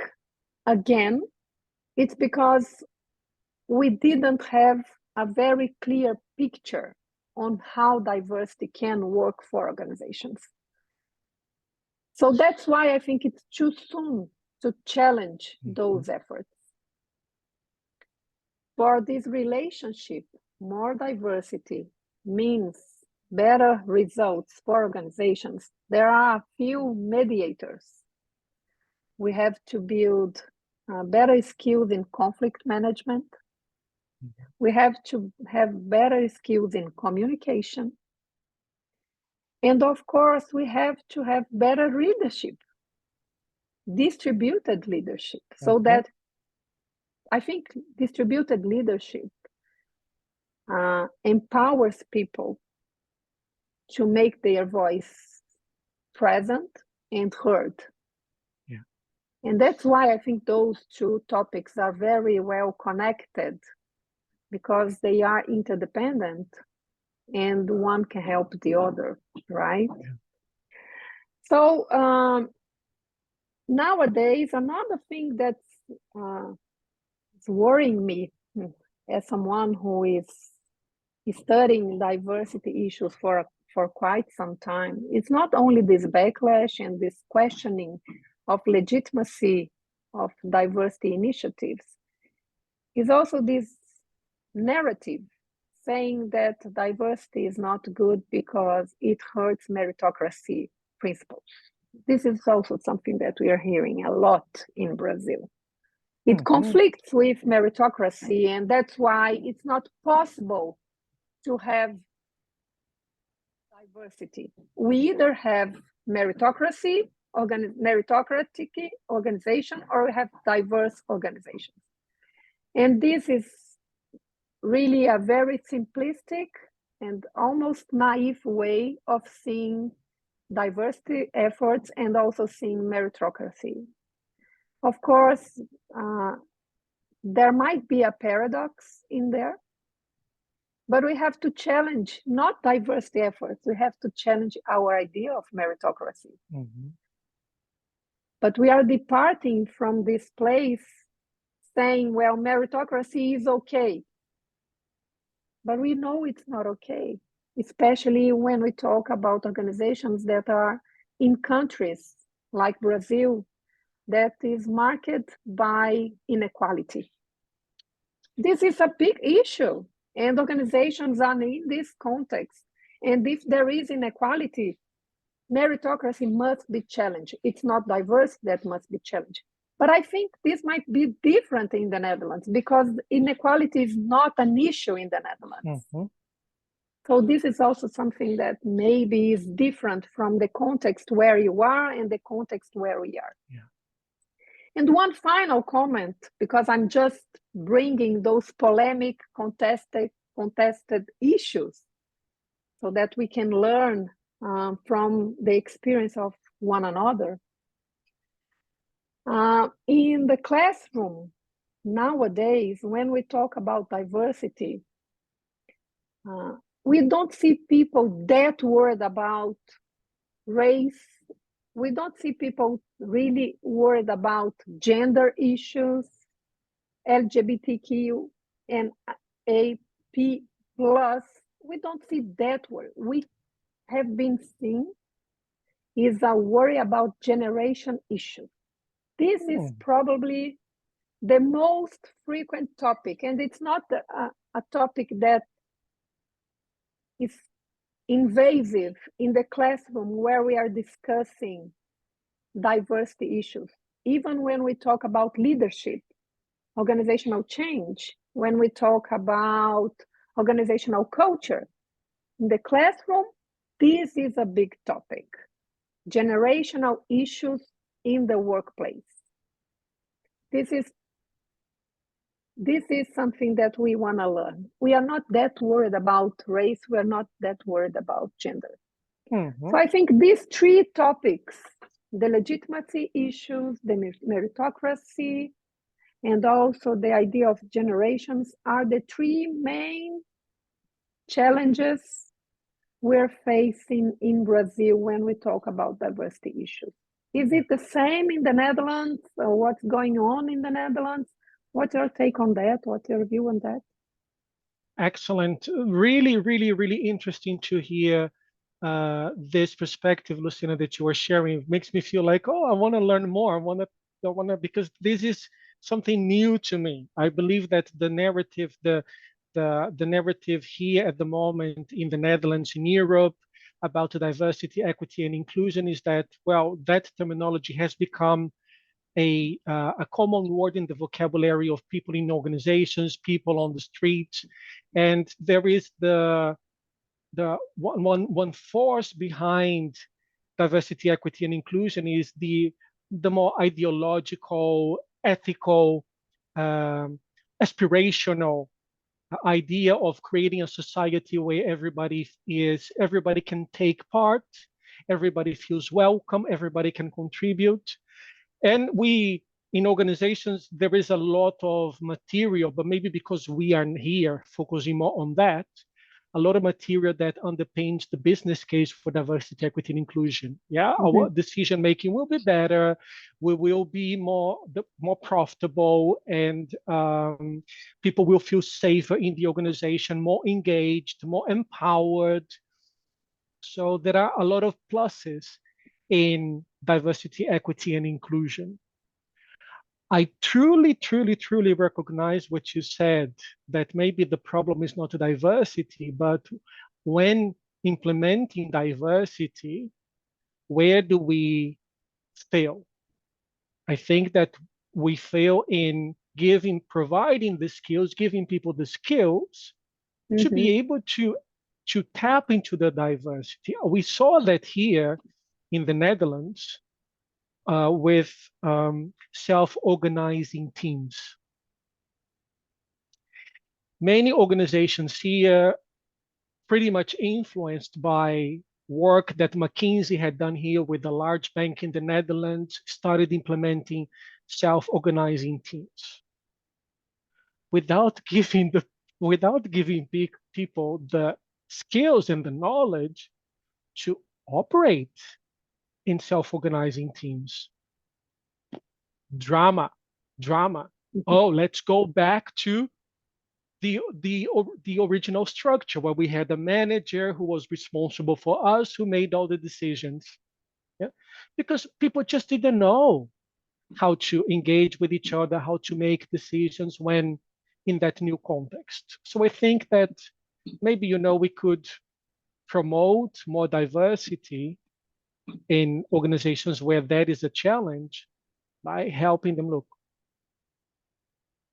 again, it's because we didn't have a very clear picture on how diversity can work for organizations. So that's why I think it's too soon to challenge those efforts. For this relationship, more diversity means better results for organizations. There are a few mediators. We have to build better skills in conflict management. We have to have better skills in communication. And of course, we have to have better leadership, distributed leadership, so that I think distributed leadership empowers people to make their voice present and heard. Yeah. And that's why I think those two topics are very well connected, because they are interdependent and one can help the other, right? Yeah. So nowadays, another thing that's worrying me as someone who is studying diversity issues for quite some time, it's not only this backlash and this questioning of legitimacy of diversity initiatives, it's also this narrative saying that diversity is not good because it hurts meritocracy principles. This is also something that we are hearing a lot in Brazil. It conflicts with meritocracy, and that's why it's not possible to have diversity. We either have meritocratic organization, or we have diverse organizations. And this is really a very simplistic and almost naive way of seeing diversity efforts and also seeing meritocracy. Of course, there might be a paradox in there, but we have to challenge not diversity efforts, we have to challenge our idea of meritocracy. But we are departing from this place saying, well, meritocracy is okay. But we know it's not okay, especially when we talk about organizations that are in countries like Brazil that is marked by inequality. This is a big issue, and organizations are in this context. And if there is inequality, meritocracy must be challenged. It's not diversity that must be challenged. But I think this might be different in the Netherlands because inequality is not an issue in the Netherlands. So this is also something that maybe is different from the context where you are and the context where we are. Yeah. And one final comment, because I'm just bringing those polemic, contested issues so that we can learn from the experience of one another. In the classroom, nowadays, when we talk about diversity, we don't see people that worried about race. We don't see people really worried about gender issues, LGBTQ and AP+. We don't see that worry. We have been seeing is a worry about generation issues. This is probably the most frequent topic, and it's not a topic that is invasive in the classroom where we are discussing diversity issues. Even when we talk about leadership, organizational change, when we talk about organizational culture, in the classroom, this is a big topic. Generational issues in the workplace. This is something that we want to learn. We are not that worried about race. We are not that worried about gender. So I think these three topics, the legitimacy issues, the meritocracy, and also the idea of generations are the three main challenges we're facing in Brazil when we talk about diversity issues. Is it the same in the Netherlands? Or what's going on in the Netherlands? What's your take on that? What's your view on that? Excellent. Really, really, really interesting to hear this perspective, Luciana, that you are sharing. It makes me feel like, oh, I want to learn more. I want to, because this is something new to me. I believe that the narrative, the narrative here at the moment in the Netherlands, in Europe, about diversity, equity, and inclusion is that, well, that terminology has become a common word in the vocabulary of people in organizations, people on the streets, and there is the one force behind diversity, equity, and inclusion is the more ideological, ethical, aspirational idea of creating a society where everybody can take part, everybody feels welcome, everybody can contribute. And in organizations, there is a lot of material, but maybe because we are here focusing more on that, a lot of material that underpins the business case for diversity, equity, and inclusion. Yeah, our decision making will be better. We will be more profitable, and people will feel safer in the organization, more engaged, more empowered. So there are a lot of pluses in diversity, equity, and inclusion. I truly, truly, truly recognize what you said, that maybe the problem is not diversity, but when implementing diversity, where do we fail? I think that we fail in providing the skills, giving people the skills to be able to tap into the diversity. We saw that here in the Netherlands, with self-organizing teams. Many organizations here, pretty much influenced by work that McKinsey had done here with a large bank in the Netherlands, started implementing self-organizing teams without giving people the skills and the knowledge to operate in self-organizing teams. Drama. Oh, let's go back to the original structure where we had a manager who was responsible for us, who made all the decisions. Yeah? Because people just didn't know how to engage with each other, how to make decisions when in that new context. So I think that maybe, we could promote more diversity in organizations where that is a challenge by helping them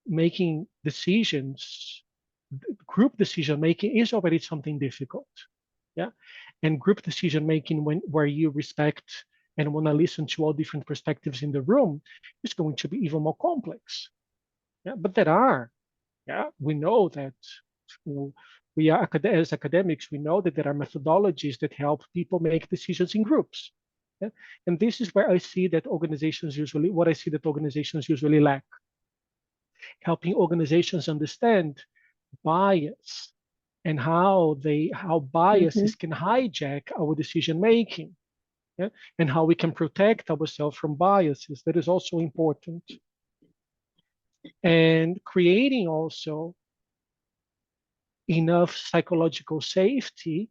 making decisions. Group decision making is already something difficult, yeah, and group decision making where you respect and want to listen to all different perspectives in the room is going to be even more complex. Yeah, but we know that as academics, we know that there are methodologies that help people make decisions in groups. Yeah? And this is where I see that organizations usually lack. Helping organizations understand bias and how biases can hijack our decision making, yeah? And how we can protect ourselves from biases. That is also important. And creating also enough psychological safety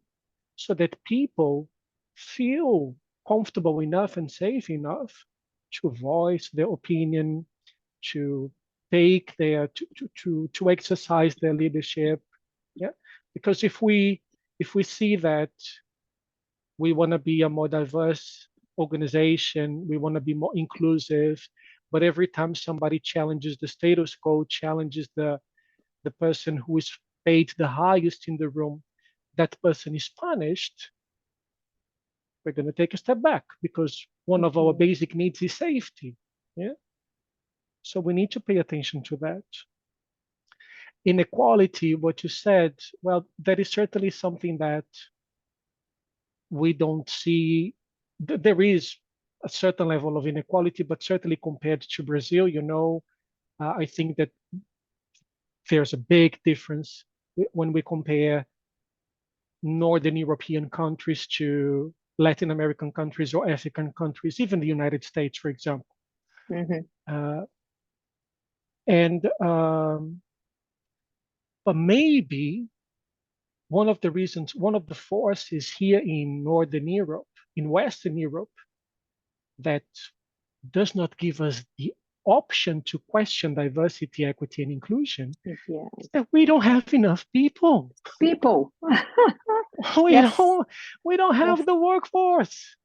so that people feel comfortable enough and safe enough to voice their opinion, to take to exercise their leadership. Yeah, because if we see that we want to be a more diverse organization, we want to be more inclusive, but every time somebody challenges the status quo, challenges the person who is paid the highest in the room, that person is punished, we're going to take a step back, because one of our basic needs is safety. Yeah. So we need to pay attention to that. Inequality, what you said, well, that is certainly something that we don't see. There is a certain level of inequality, but certainly compared to Brazil, I think that there's a big difference when we compare Northern European countries to Latin American countries or African countries, even the United States, for example. But maybe one of the forces here in Northern Europe, in Western Europe, that does not give us the option to question diversity, equity, and inclusion is that we don't have enough people. We don't have the workforce.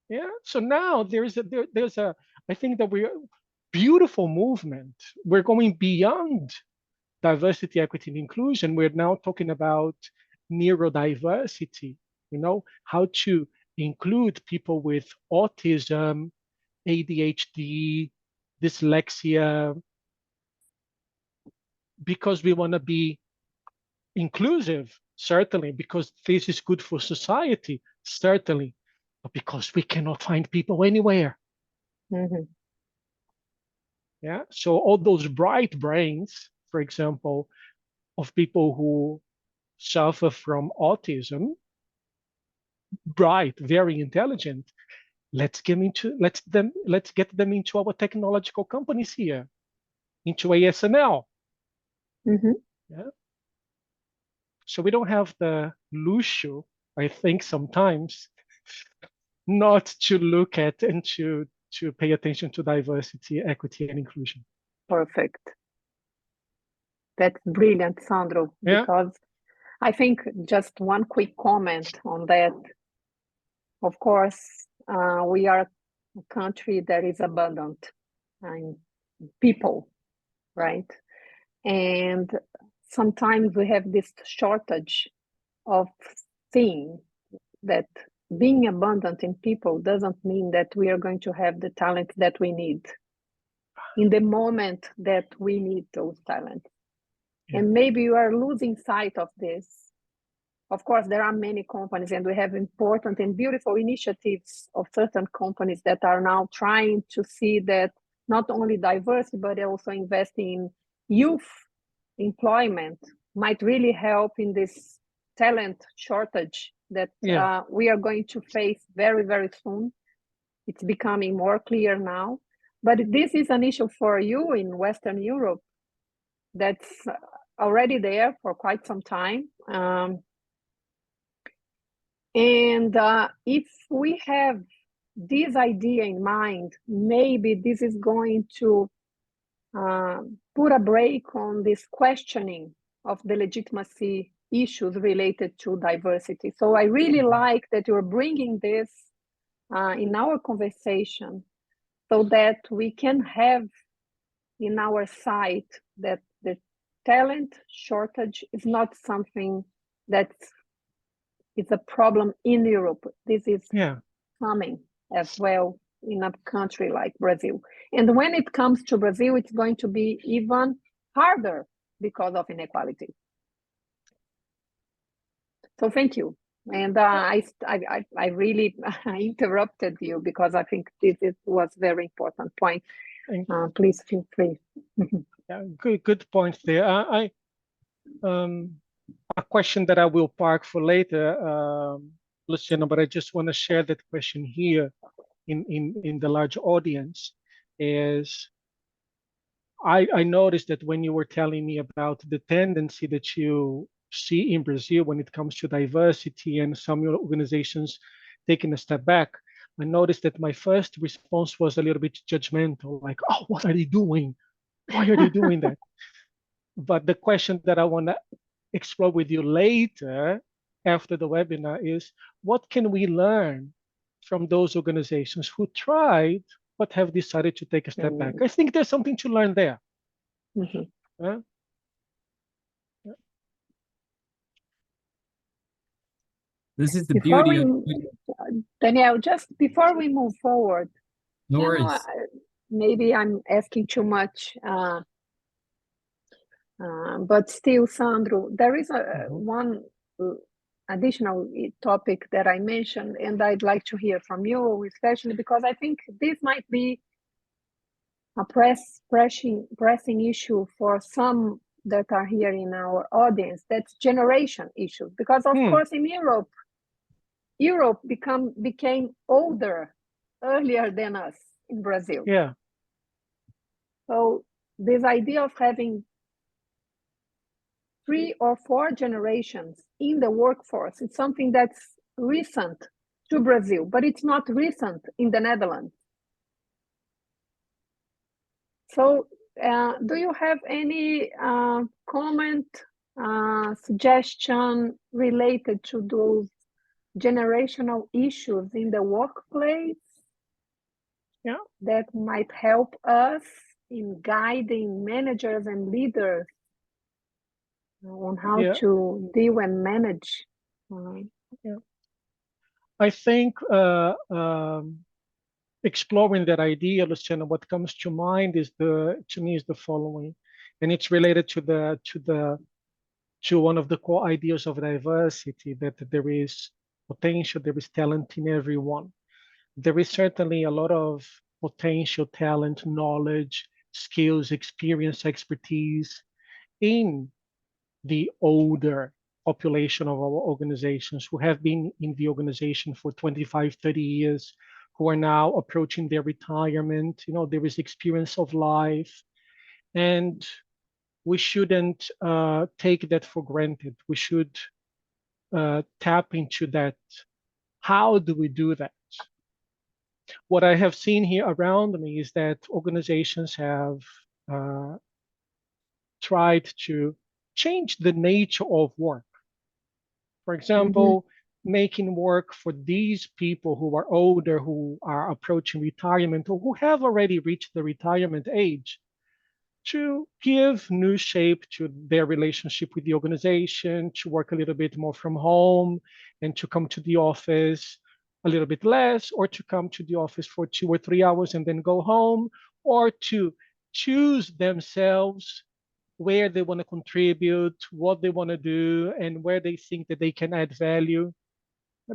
Yeah. So now there's a I think that we're beautiful movement. We're going beyond diversity, equity, and inclusion. We're now talking about neurodiversity, you know, how to include people with autism, ADHD, dyslexia, because we want to be inclusive, certainly, because this is good for society, certainly, but because we cannot find people anywhere. Mm-hmm. Yeah, so all those bright brains, for example, of people who suffer from autism, bright, very intelligent, let's get them into our technological companies here, into ASML. Mm-hmm. Yeah. So we don't have the luxury, I think, sometimes not to look at and to pay attention to diversity, equity, and inclusion. Perfect. That's brilliant, Sandro, Yeah. because I think just one quick comment on that. Of course, we are a country that is abundant in people, right? And sometimes we have this shortage of seeing that being abundant in people doesn't mean that we are going to have the talent that we need in the moment that we need those talents. Yeah. And maybe you are losing sight of this. Of course, there are many companies, and we have important and beautiful initiatives of certain companies that are now trying to see that not only diversity, but also investing in youth employment might really help in this talent shortage that we are going to face very, very soon. It's becoming more clear now. But this is an issue for you in Western Europe that's already there for quite some time. And if we have this idea in mind, maybe this is going to put a brake on this questioning of the legitimacy issues related to diversity. So I really like that you're bringing this in our conversation so that we can have in our sight that the talent shortage is not something that's a problem in Europe. This is coming as well in a country like Brazil. And when it comes to Brazil, it's going to be even harder because of inequality. So thank you. And I really interrupted you because I think this was a very important point. Please feel free. Yeah, good point there. A question that I will park for later, Luciano, but I just want to share that question here in the large audience is I noticed that when you were telling me about the tendency that you see in Brazil when it comes to diversity and some organizations taking a step back, I noticed that my first response was a little bit judgmental, like, oh, what are they doing? Why are they doing that? But the question that I want to explore with you later after the webinar is, what can we learn from those organizations who tried but have decided to take a step back? I think there's something to learn there. This is the beauty of Daniel, just before we move forward, no worries. Maybe I'm asking too much, but still, Sandro, there is one additional topic that I mentioned, and I'd like to hear from you, especially because I think this might be a pressing issue for some that are here in our audience. That's generation issues, because of course in Europe became older earlier than us in Brazil. Yeah. So this idea of having 3 or 4 generations in the workforce, it's something that's recent to Brazil, but it's not recent in the Netherlands. So do you have any comment, suggestion related to those generational issues in the workplace? that might help us in guiding managers and leaders on how to deal and manage. I think exploring that idea, Luciana, what comes to mind is to me is the following, and it's related to one of the core ideas of diversity, that there is potential, there is talent in everyone. There is certainly a lot of potential, talent, knowledge, skills, experience, expertise in the older population of our organizations who have been in the organization for 25, 30 years, who are now approaching their retirement. There is experience of life, and we shouldn't take that for granted. We should tap into that. How do we do that? What I have seen here around me is that organizations have tried to change the nature of work. For example, making work for these people who are older, who are approaching retirement, or who have already reached the retirement age, to give new shape to their relationship with the organization, to work a little bit more from home, and to come to the office a little bit less, or to come to the office for 2 or 3 hours and then go home, or to choose themselves where they want to contribute, what they want to do, and where they think that they can add value,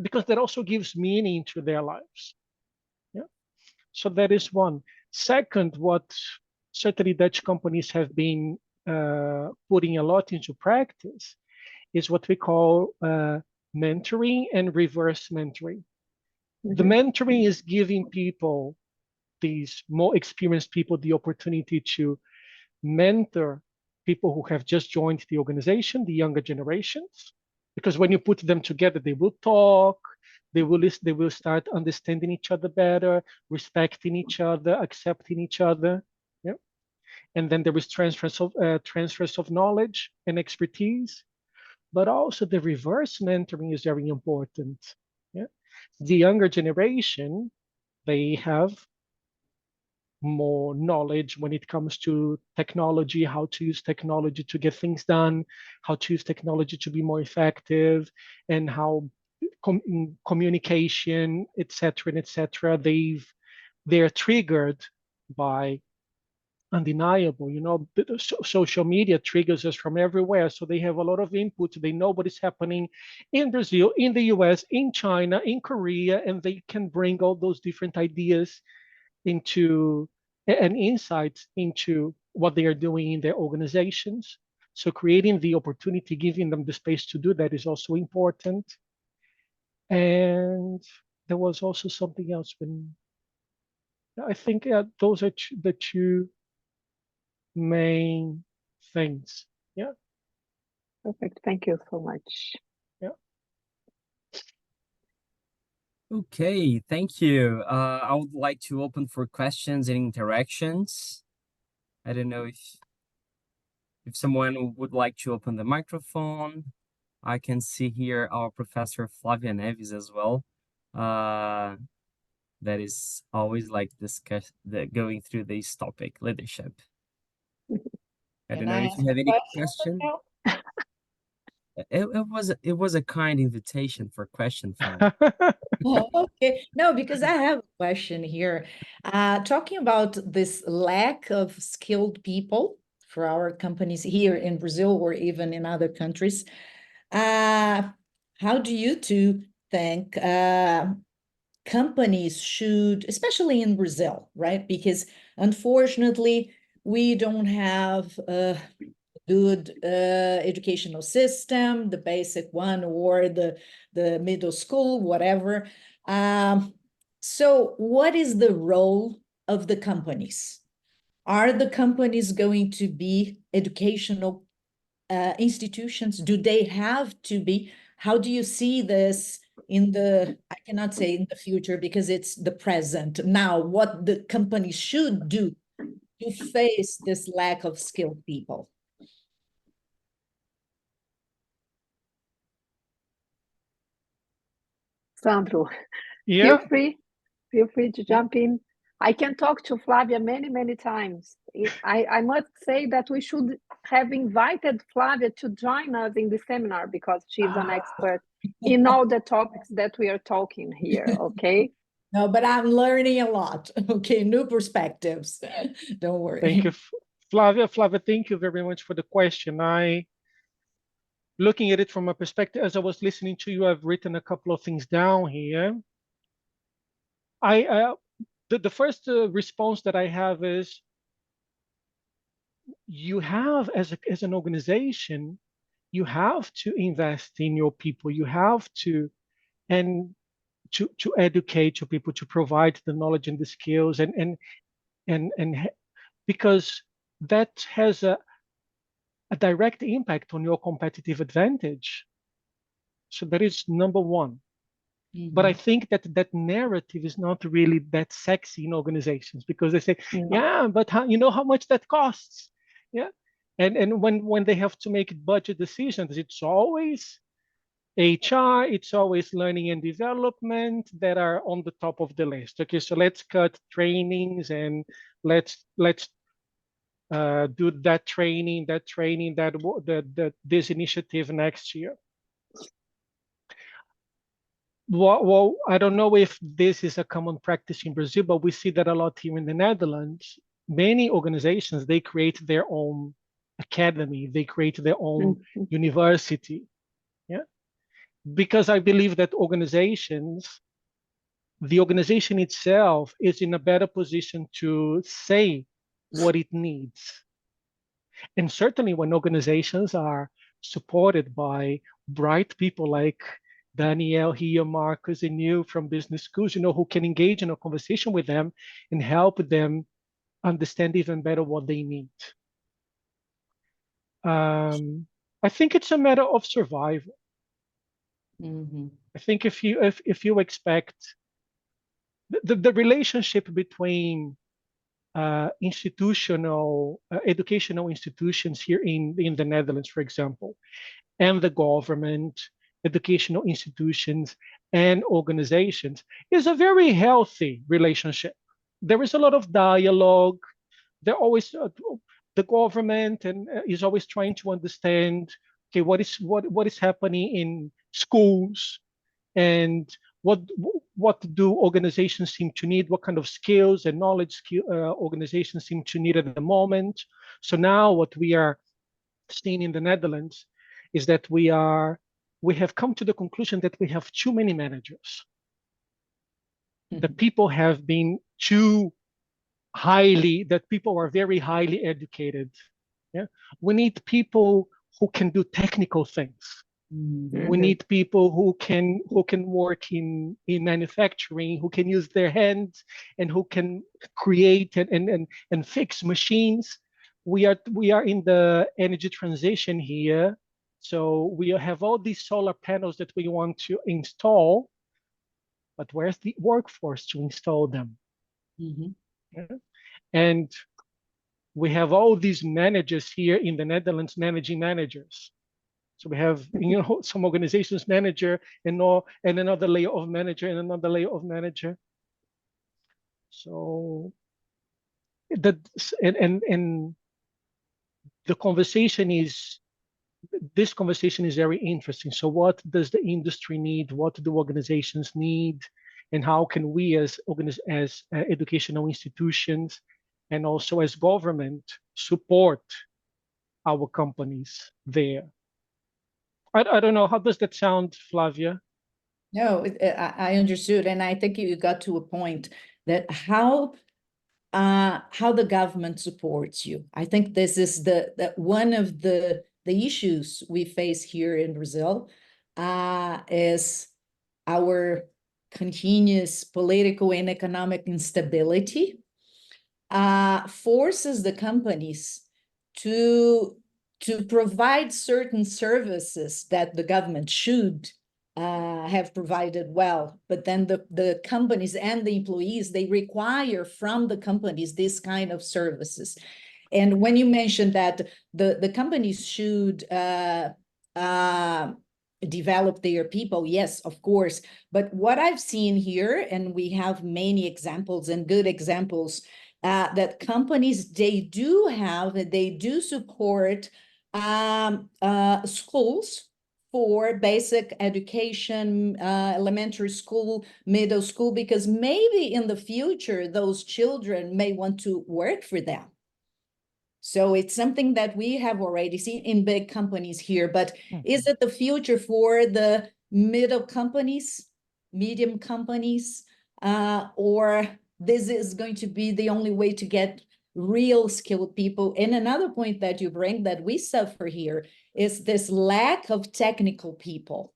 because that also gives meaning to their lives. So that is one. Second, what certainly Dutch companies have been putting a lot into practice is what we call mentoring and reverse mentoring. The mentoring is giving people, these more experienced people, the opportunity to mentor people who have just joined the organization, the younger generations, because when you put them together, they will talk, they will listen, they will start understanding each other better, respecting each other, accepting each other. And then there is transfers of knowledge and expertise, but also the reverse mentoring is very important. The younger generation, they have more knowledge when it comes to technology, how to use technology to get things done, how to use technology to be more effective, and how communication, etc., etc. They're triggered by undeniable. Social media triggers us from everywhere, so they have a lot of input. They know what is happening in Brazil, in the US, in China, in Korea, and they can bring all those different ideas into and insights into what they are doing in their organizations. So creating the opportunity, giving them the space to do that is also important. And there was also something else when I think those are the two main things. Perfect. Thank you so much. Okay, thank you. I would like to open for questions and interactions. I don't know if someone would like to open the microphone. I can see here our Professor Flavia Neves as well. That is always like going through this topic, leadership. I don't know if you have any question. It was a kind invitation for question, Flavia. Okay, no, because I have a question here. Talking about this lack of skilled people for our companies here in Brazil or even in other countries, how do you two think companies should, especially in Brazil, right? Because unfortunately, we don't have a good educational system, the basic one or the middle school, whatever. So what is the role of the companies? Are the companies going to be educational institutions? Do they have to be? How do you see this in the, I cannot say in the future because it's the present now, what the companies should do to face this lack of skilled people? Sandro, Yeah. feel free to jump in. I can talk to Flavia many times. I must say that we should have invited Flavia to join us in the seminar because she's an expert in all the topics that we are talking here, okay? No, but I'm learning a lot. Okay, new perspectives. Don't worry. Thank you, Flavia. Flavia, thank you very much for the question. Looking at it from a perspective, as I was listening to you, I've written a couple of things down here. The first response that I have is, you have, as an organization, you have to invest in your people. You have to, and to educate your people, to provide the knowledge and the skills, and because that has a direct impact on your competitive advantage. So that is number one. But I think that narrative is not really that sexy in organizations, because they say, yeah, but you know how much that costs? Yeah. And when they have to make budget decisions, it's always HR, it's always learning and development that are on the top of the list. Okay, so let's cut trainings and let's do that training, this initiative next year. Well, I don't know if this is a common practice in Brazil, but we see that a lot here in the Netherlands. Many organizations, they create their own academy, they create their own university. Yeah, because I believe that the organization itself is in a better position to say what it needs. And certainly when organizations are supported by bright people like Danielle here, Marcus, and you from business schools, who can engage in a conversation with them and help them understand even better what they need. I think it's a matter of survival. I think if you expect the relationship between educational institutions here in the Netherlands, for example, and the government, educational institutions and organizations is a very healthy relationship. There is a lot of dialogue. They're always the government is always trying to understand, okay, what is happening in schools, and what do organizations seem to need, what kind of skills and knowledge organizations seem to need at the moment. So now what we are seeing in the Netherlands is that we have come to the conclusion that we have too many managers. The people have been people are very highly educated. Yeah, we need people who can do technical things. We need people who can work in manufacturing, who can use their hands and who can create and fix machines. We are in the energy transition here. So we have all these solar panels that we want to install, but where's the workforce to install them? Yeah. And we have all these managers here in the Netherlands, managing managers. So we have, some organizations manager and another layer of manager and another layer of manager. So this conversation is very interesting. So what does the industry need? What do organizations need? And how can we as educational institutions and also as government support our companies there? I don't know, how does that sound, Flavia? No, I understood, and I think you got to a point that how the government supports you. I think this is one of the issues we face here in Brazil is our continuous political and economic instability forces the companies to provide certain services that the government should have provided well, but then the companies and the employees, they require from the companies this kind of services. And when you mentioned that the companies should develop their people, yes, of course. But what I've seen here, and we have many examples and good examples, that companies, they do support schools for basic education, elementary school, middle school, because maybe in the future, those children may want to work for them. So it's something that we have already seen in big companies here, but is it the future for the middle companies, medium companies, or this is going to be the only way to get real skilled people? And another point that you bring that we suffer here is this lack of technical people.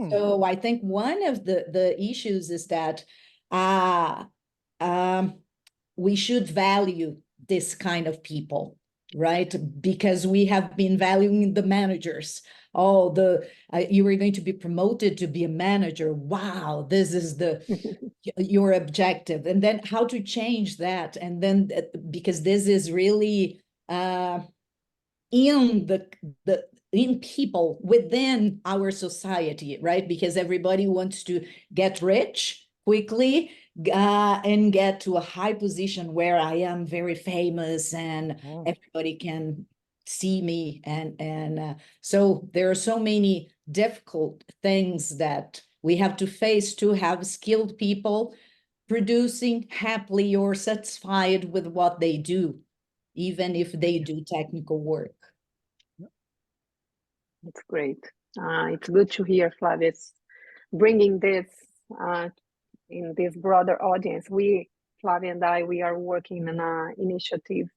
So I think one of the issues is that we should value this kind of people, right? Because we have been valuing the managers. Oh, you are going to be promoted to be a manager. Wow, this is your objective. And then how to change that? And then because this is really in people within our society, right? Because everybody wants to get rich quickly, and get to a high position where I am very famous and everybody can see me. And so there are so many difficult things that we have to face to have skilled people producing happily or satisfied with what they do, even if they do technical work. That's great. It's good to hear Flavia's bringing this in this broader audience. Flavia and I, we are working on an initiative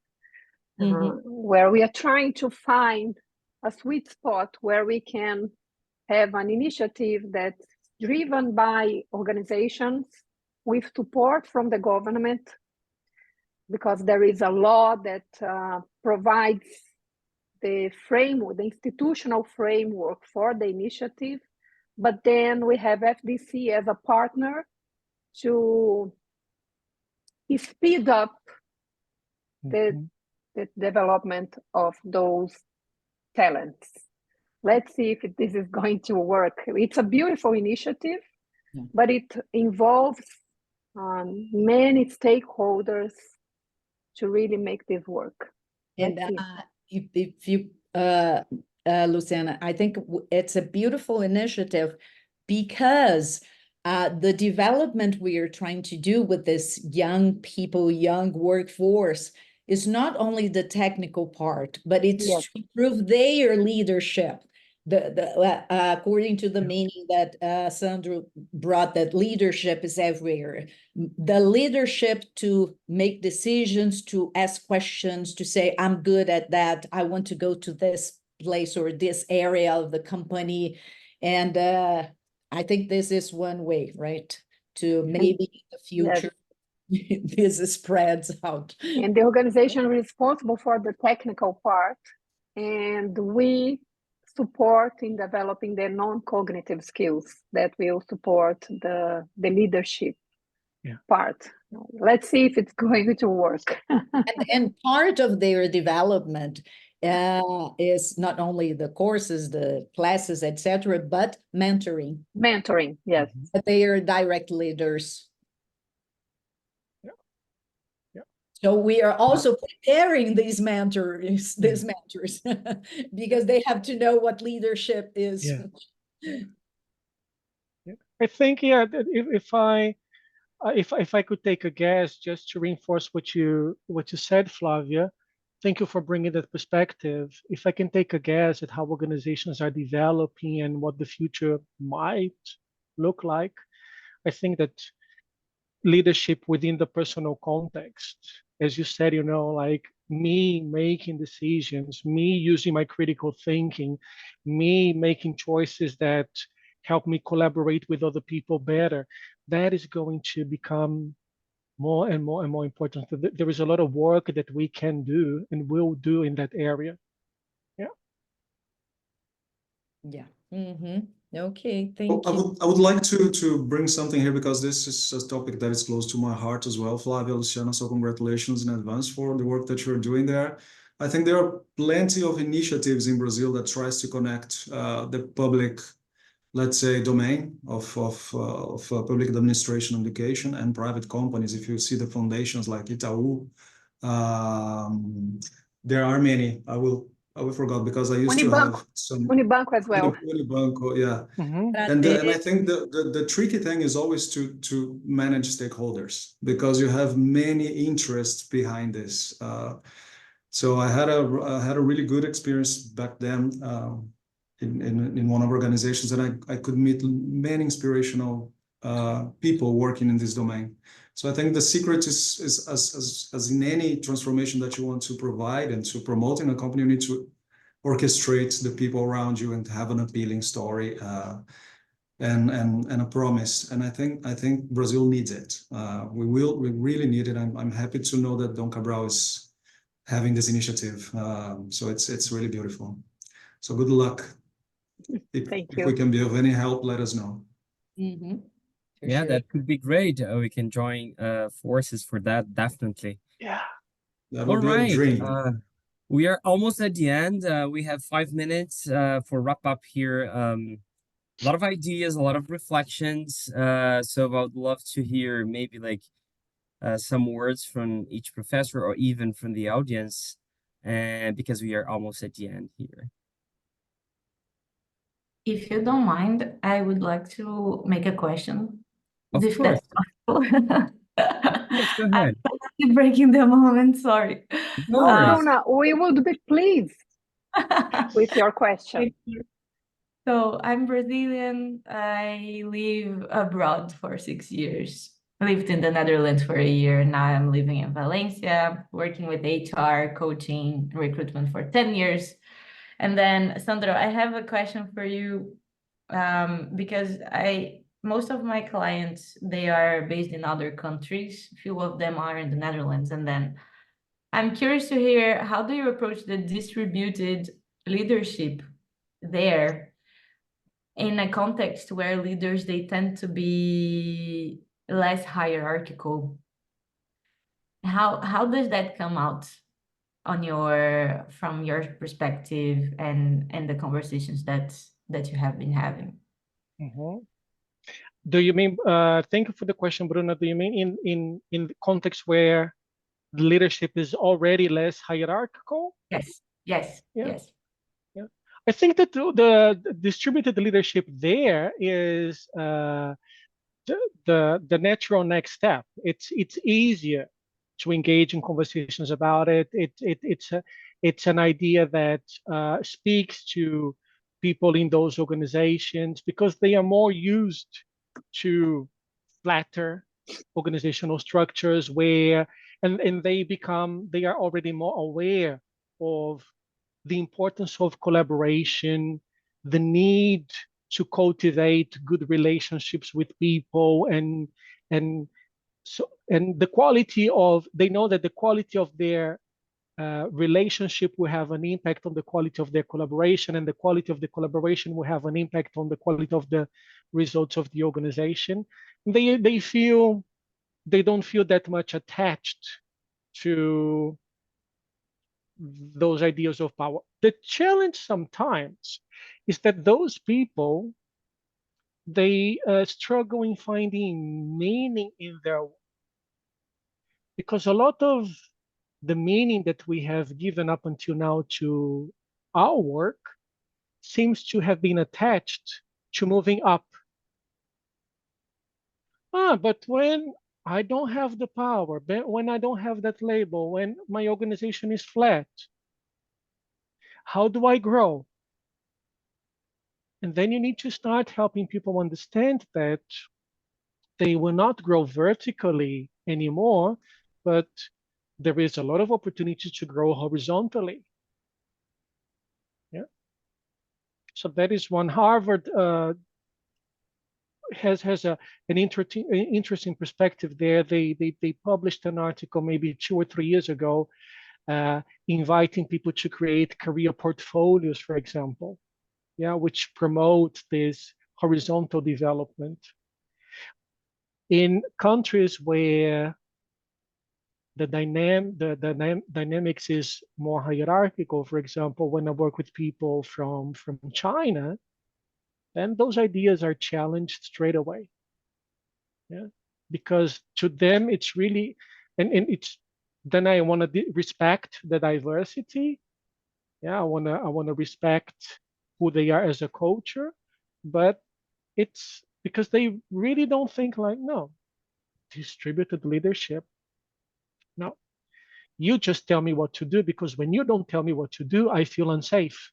where we are trying to find a sweet spot where we can have an initiative that's driven by organizations with support from the government, because there is a law that provides the framework, the institutional framework for the initiative, but then we have FDC as a partner to speed up the development of those talents. Let's see if this is going to work. It's a beautiful initiative, but it involves many stakeholders to really make this work. And if you, Luciana, I think it's a beautiful initiative because the development we are trying to do with this young people, young workforce, is not only the technical part, but it's to improve their leadership. According to the meaning that Sandro brought, that leadership is everywhere. The leadership to make decisions, to ask questions, to say, I'm good at that, I want to go to this place or this area of the company. And I think this is one way, right? To maybe in the future, this spreads out. And the organization responsible for the technical part, and we support in developing the non-cognitive skills that will support the leadership part. Let's see if it's going to work. and part of their development is not only the courses, the classes, etc., but mentoring. Mentoring, yes. But they are direct leaders. So we are also preparing these mentors, because they have to know what leadership is. I think if I could take a guess, just to reinforce what you said, Flavia, thank you for bringing that perspective. If I can take a guess at how organizations are developing and what the future might look like, I think that leadership within the personal context, as you said, like me making decisions, me using my critical thinking, me making choices that help me collaborate with other people better, that is going to become more and more and more important. There is a lot of work that we can do and will do in that area. Okay, thank you. I would like to bring something here, because this is a topic that is close to my heart as well, Flavia, Luciana, so congratulations in advance for the work that you're doing there. I think there are plenty of initiatives in Brazil that tries to connect the public, let's say, domain of public administration education and private companies. If you see the foundations like Itaú, there are many. I will forget because I used to have some. Unibanco as well. Unibanco, yeah. Mhm. And I think the tricky thing is always to manage stakeholders because you have many interests behind this. So I had a really good experience back then in one of our organizations, and I could meet many inspirational people working in this domain. So I think the secret is as in any transformation that you want to provide and to promote in a company, you need to orchestrate the people around you and have an appealing story and a promise. And I think Brazil needs it. We really need it. I'm happy to know that Dom Cabral is having this initiative. So it's really beautiful. So good luck. Thank If you. we can be of any help, let us know. For Yeah, sure. that could be great. We can join forces for that, definitely. Yeah. That All would be a right. dream. We are almost at the end. We have 5 minutes for wrap up here. A lot of ideas, a lot of reflections. So I would love to hear maybe like some words from each professor or even from the audience, because we are almost at the end here. If you don't mind, I would like to make a question, Of if course. that's possible. Yes, go I'm ahead. totally breaking the moment, sorry. No No, worries. Bruna, we would be pleased with your question. Thank you. So I'm Brazilian. I live abroad for 6 years. I lived in the Netherlands for a year. Now I'm living in Valencia, working with HR, coaching, recruitment for 10 years. And then, Sandro, I have a question for you, because most of my clients, they are based in other countries. Few of them are in the Netherlands. And then I'm curious to hear, how do you approach the distributed leadership there in a context where leaders, they tend to be less hierarchical? How does that come out on from your perspective and the conversations that you have been having? Mhm. Do you mean, thank you for the question, Bruno. Do you mean in the context where the leadership is already less hierarchical? Yes, yes, Yeah. yes. Yeah. I think that the distributed leadership there is the natural next step. It's easier to engage in conversations about it. It's an idea that speaks to people in those organizations because they are more used to flatter organizational structures where and they are already more aware of the importance of collaboration, the need to cultivate good relationships with people, and the quality of, they know that the quality of their relationship will have an impact on the quality of their collaboration, and the quality of the collaboration will have an impact on the quality of the results of the organization. They don't feel that much attached to those ideas of power. The challenge sometimes is that those people, they struggle in finding meaning in their work, because a lot of the meaning that we have given up until now to our work seems to have been attached to moving up. But when I don't have the power, when I don't have that label, when my organization is flat, how do I grow? And then you need to start helping people understand that they will not grow vertically anymore, but there is a lot of opportunity to grow horizontally. Yeah. So that is one. Harvard has an interesting perspective there. They published an article maybe 2 or 3 years ago, inviting people to create career portfolios, for example, yeah, which promote this horizontal development. In countries where dynamics is more hierarchical. For example, when I work with people from China, then those ideas are challenged straight away. Yeah, because to them it's really, and it's, then I want to respect the diversity. Yeah, I want to respect who they are as a culture, but it's because they really don't think like, no, distributed leadership. No, you just tell me what to do, because when you don't tell me what to do, I feel unsafe.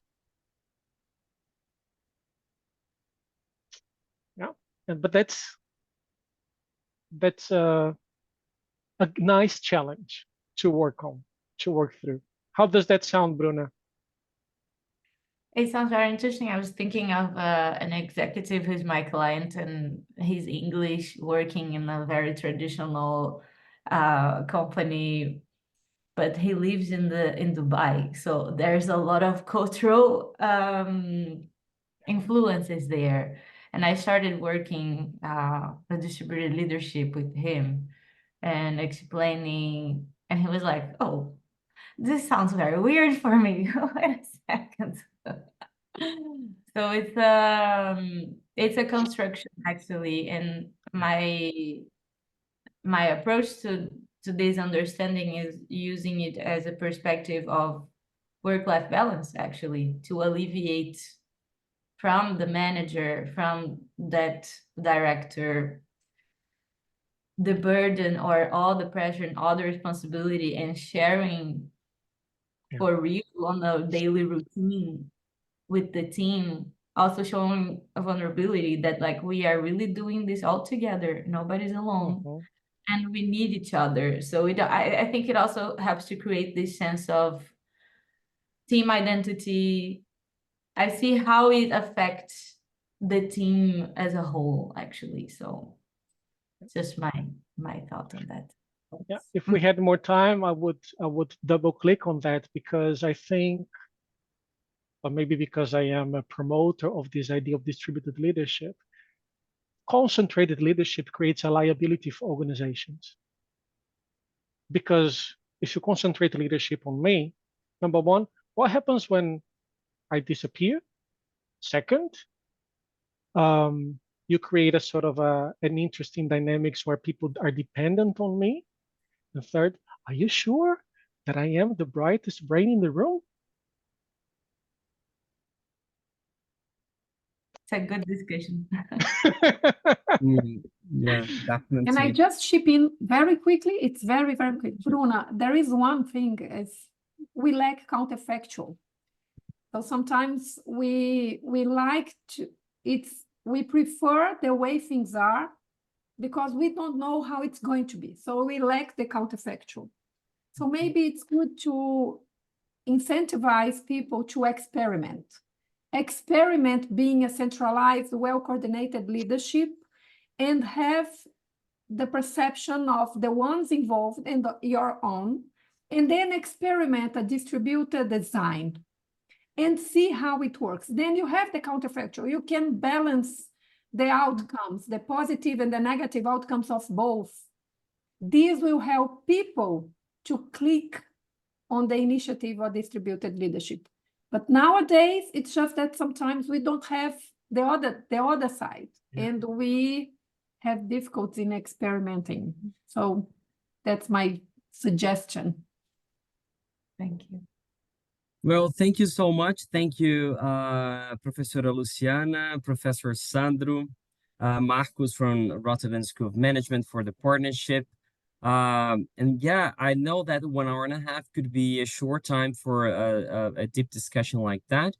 Yeah, but that's a nice challenge to work on, to work through. How does that sound, Bruna? It sounds very interesting. I was thinking of an executive who's my client, and he's English, working in a very traditional company, but he lives in Dubai. So there's a lot of cultural influences there. And I started working the distributed leadership with him and explaining, and he was like, "Oh, this sounds very weird for me." Wait a second. So it's a construction, actually, and my approach to this understanding is using it as a perspective of work-life balance, actually, to alleviate from the manager, from that director, the burden or all the pressure and all the responsibility, and sharing for real on a daily routine with the team, also showing a vulnerability that like we are really doing this all together, nobody's alone. And we need each other. So I think it also helps to create this sense of team identity. I see how it affects the team as a whole, actually. So just my thought on that. Yeah, if we had more time, I would double click on that, because I think, or maybe because I am a promoter of this idea of distributed leadership, concentrated leadership creates a liability for organizations. Because if you concentrate leadership on me, number one, what happens when I disappear? Second, you create a sort of an interesting dynamics where people are dependent on me. And third, are you sure that I am the brightest brain in the room? It's a good discussion. Yeah, definitely. Can I just chip in very quickly? It's very, very quick. Bruna, there is one thing, is we lack counterfactual. So sometimes we like to, we prefer the way things are because we don't know how it's going to be. So we lack the counterfactual. So maybe it's good to incentivize people to experiment. Experiment being a centralized, well-coordinated leadership, and have the perception of the ones involved and your own, and then experiment a distributed design and see how it works. Then you have the counterfactual. You can balance the outcomes, the positive and the negative outcomes of both. This will help people to click on the initiative of distributed leadership. But nowadays, it's just that sometimes we don't have the other side, and we have difficulty in experimenting. So that's my suggestion. Thank you. Well, thank you so much. Thank you, Professora Luciana, Professor Sandro, Marcos from Rotterdam School of Management for the partnership. And yeah, I know that 1 hour and a half could be a short time for a deep discussion like that.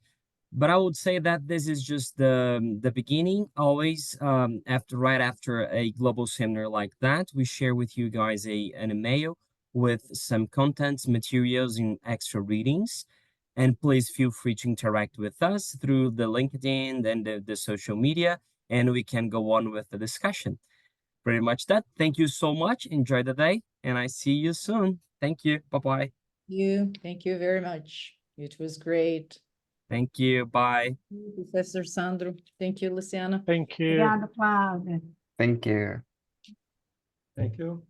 But I would say that this is just the beginning. Always, right after a global seminar like that, we share with you guys an email with some contents, materials, and extra readings. And please feel free to interact with us through the LinkedIn and the social media, and we can go on with the discussion. Pretty much that. Thank you so much. Enjoy the day, and I see you soon. Thank you. Bye-bye. Thank you very much. It was great. Thank you. Bye. Professor Sandro. Thank you, Luciana. Thank you. Obrigada, Flávia. Thank you. Thank you.